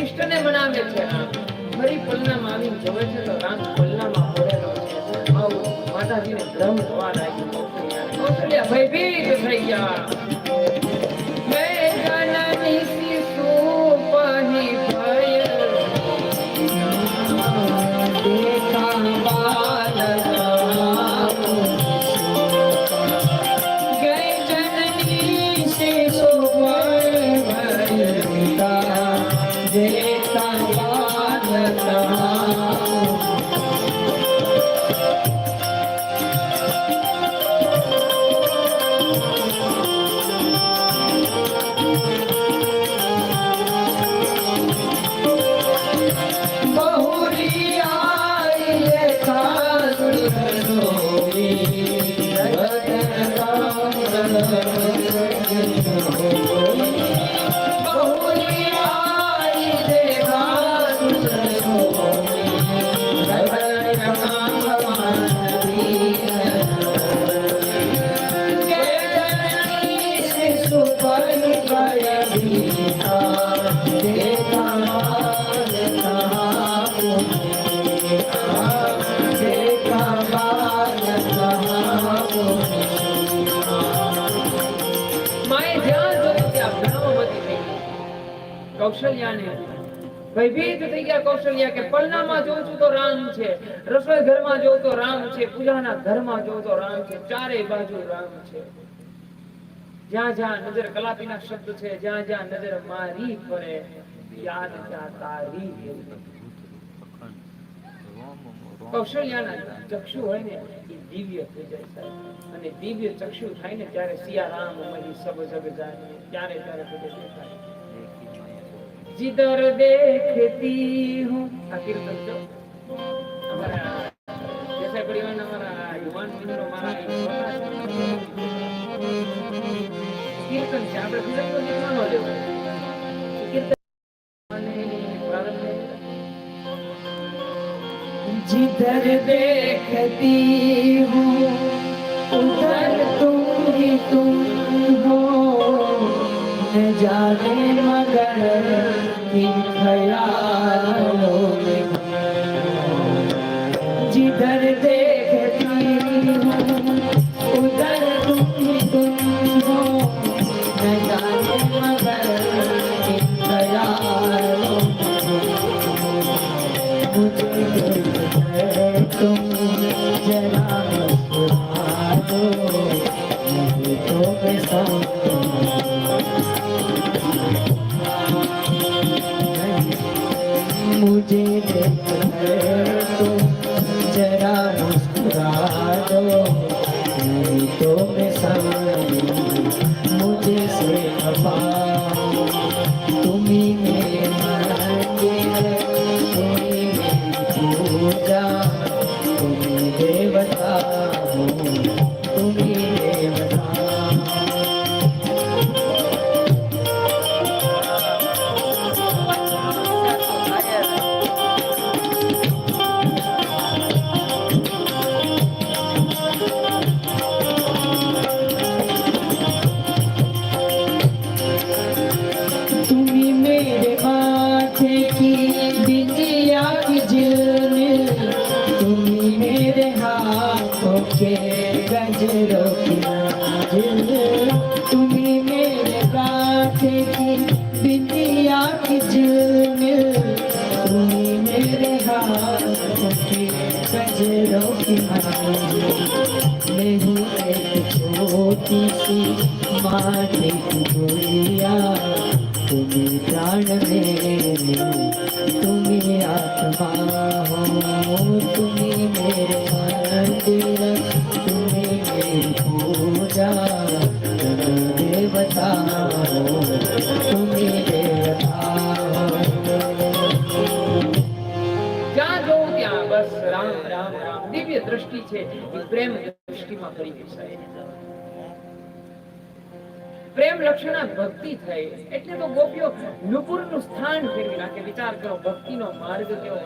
ઇષ્ટને મનાવે છે. ફરી પલનામાં આવીને જોવે છે તો રામ પલનામાં પડેલો છે. આવું માતાજીને ભ્રમ થવા લાગ્યું. કૌશલ્યા ભયભીત થઈ ગયા. મેં જનની શિશુ પહી ભય દેખા બાલક કૌશલ્યાને ભયભીત થઈ ગયા. કૌશલ્યા કે પલનામાં જોઉં છું તો રામ છે, રસોઈ ઘરમાં જોઉં તો રામ છે, પૂજાના ઘરમાં જોઉં તો રામ છે, ચારે બાજુ રામ છે. જ્યાં જ્યાં નજર કલાપીના શબ્દ છે, જ્યાં જ્યાં નજર મારી ફરે ત્યાં ત્યાં તારી. કૌશલ્યાના ચક્ષુ હોય ને એ દિવ્ય થઈ જાય સાહેબ, અને દિવ્ય ચક્ષુ થાય ને ત્યારે સિયારામ અમારી સબ જગ જાય, ત્યારે ત્યારે બધે દેખાય. जिधर देखती हूँ આ કીર્તન જો અમારા જૈસે પરિવાર અમારા યુવાન મિત્રો મારા કીર્તન છે. આપણે ફિલ્મ તો નિર્માણ નો લેવું કીર્તન પ્રારંભ जिधर देखती हूँ उधर तुम ही तुम हो, न जाने मगर किन ख्यालों में जिधर देखती हूँ उधर तुम ही तुम हो, न जाने मगर किन ख्यालों मुझे तुम जरा मुस्कुरा दो, नहीं तो मैं मुझे देखकर तुम जरा मुस्कुरा दो, नहीं तो मैं मुझे से खफा. तुम्ही मेरे मंदिर, तुम्ही मेरी पूजा, तुम्ही देवता हो, तुम्ही देवता. की बिंदिया की झिलमिल, तुम ही मेरे हाथों के गजरों की मंजिल, तुम ही मेरे कांटे की बिंदिया की झिलमिल, तुम ही मेरे हाथों की गजरों की मंजिल। मैं हूँ एक छोटी सी माटी की गुड़िया, तुम्हें प्राण मेरे, तुम्हें आत्मा हो, तुम्हें मेरे मंदिर, तुम्हें मेरी पूजा, तुम देवता हो, तुम्हें देवता हो। જ્યાં જોઉં ત્યાં બસ રામ રામ રામ. દિવ્ય દ્રષ્ટિ છે એ પ્રેમ દ્રષ્ટિમાં કરી બેસાય. પ્રેમ લક્ષણા ભક્તિ થઈ એટલે તો ગોપીઓ નુપુરનું સ્થાન ફેરવી નાખે. વિચાર કરો ભક્તિનો માર્ગ કેવો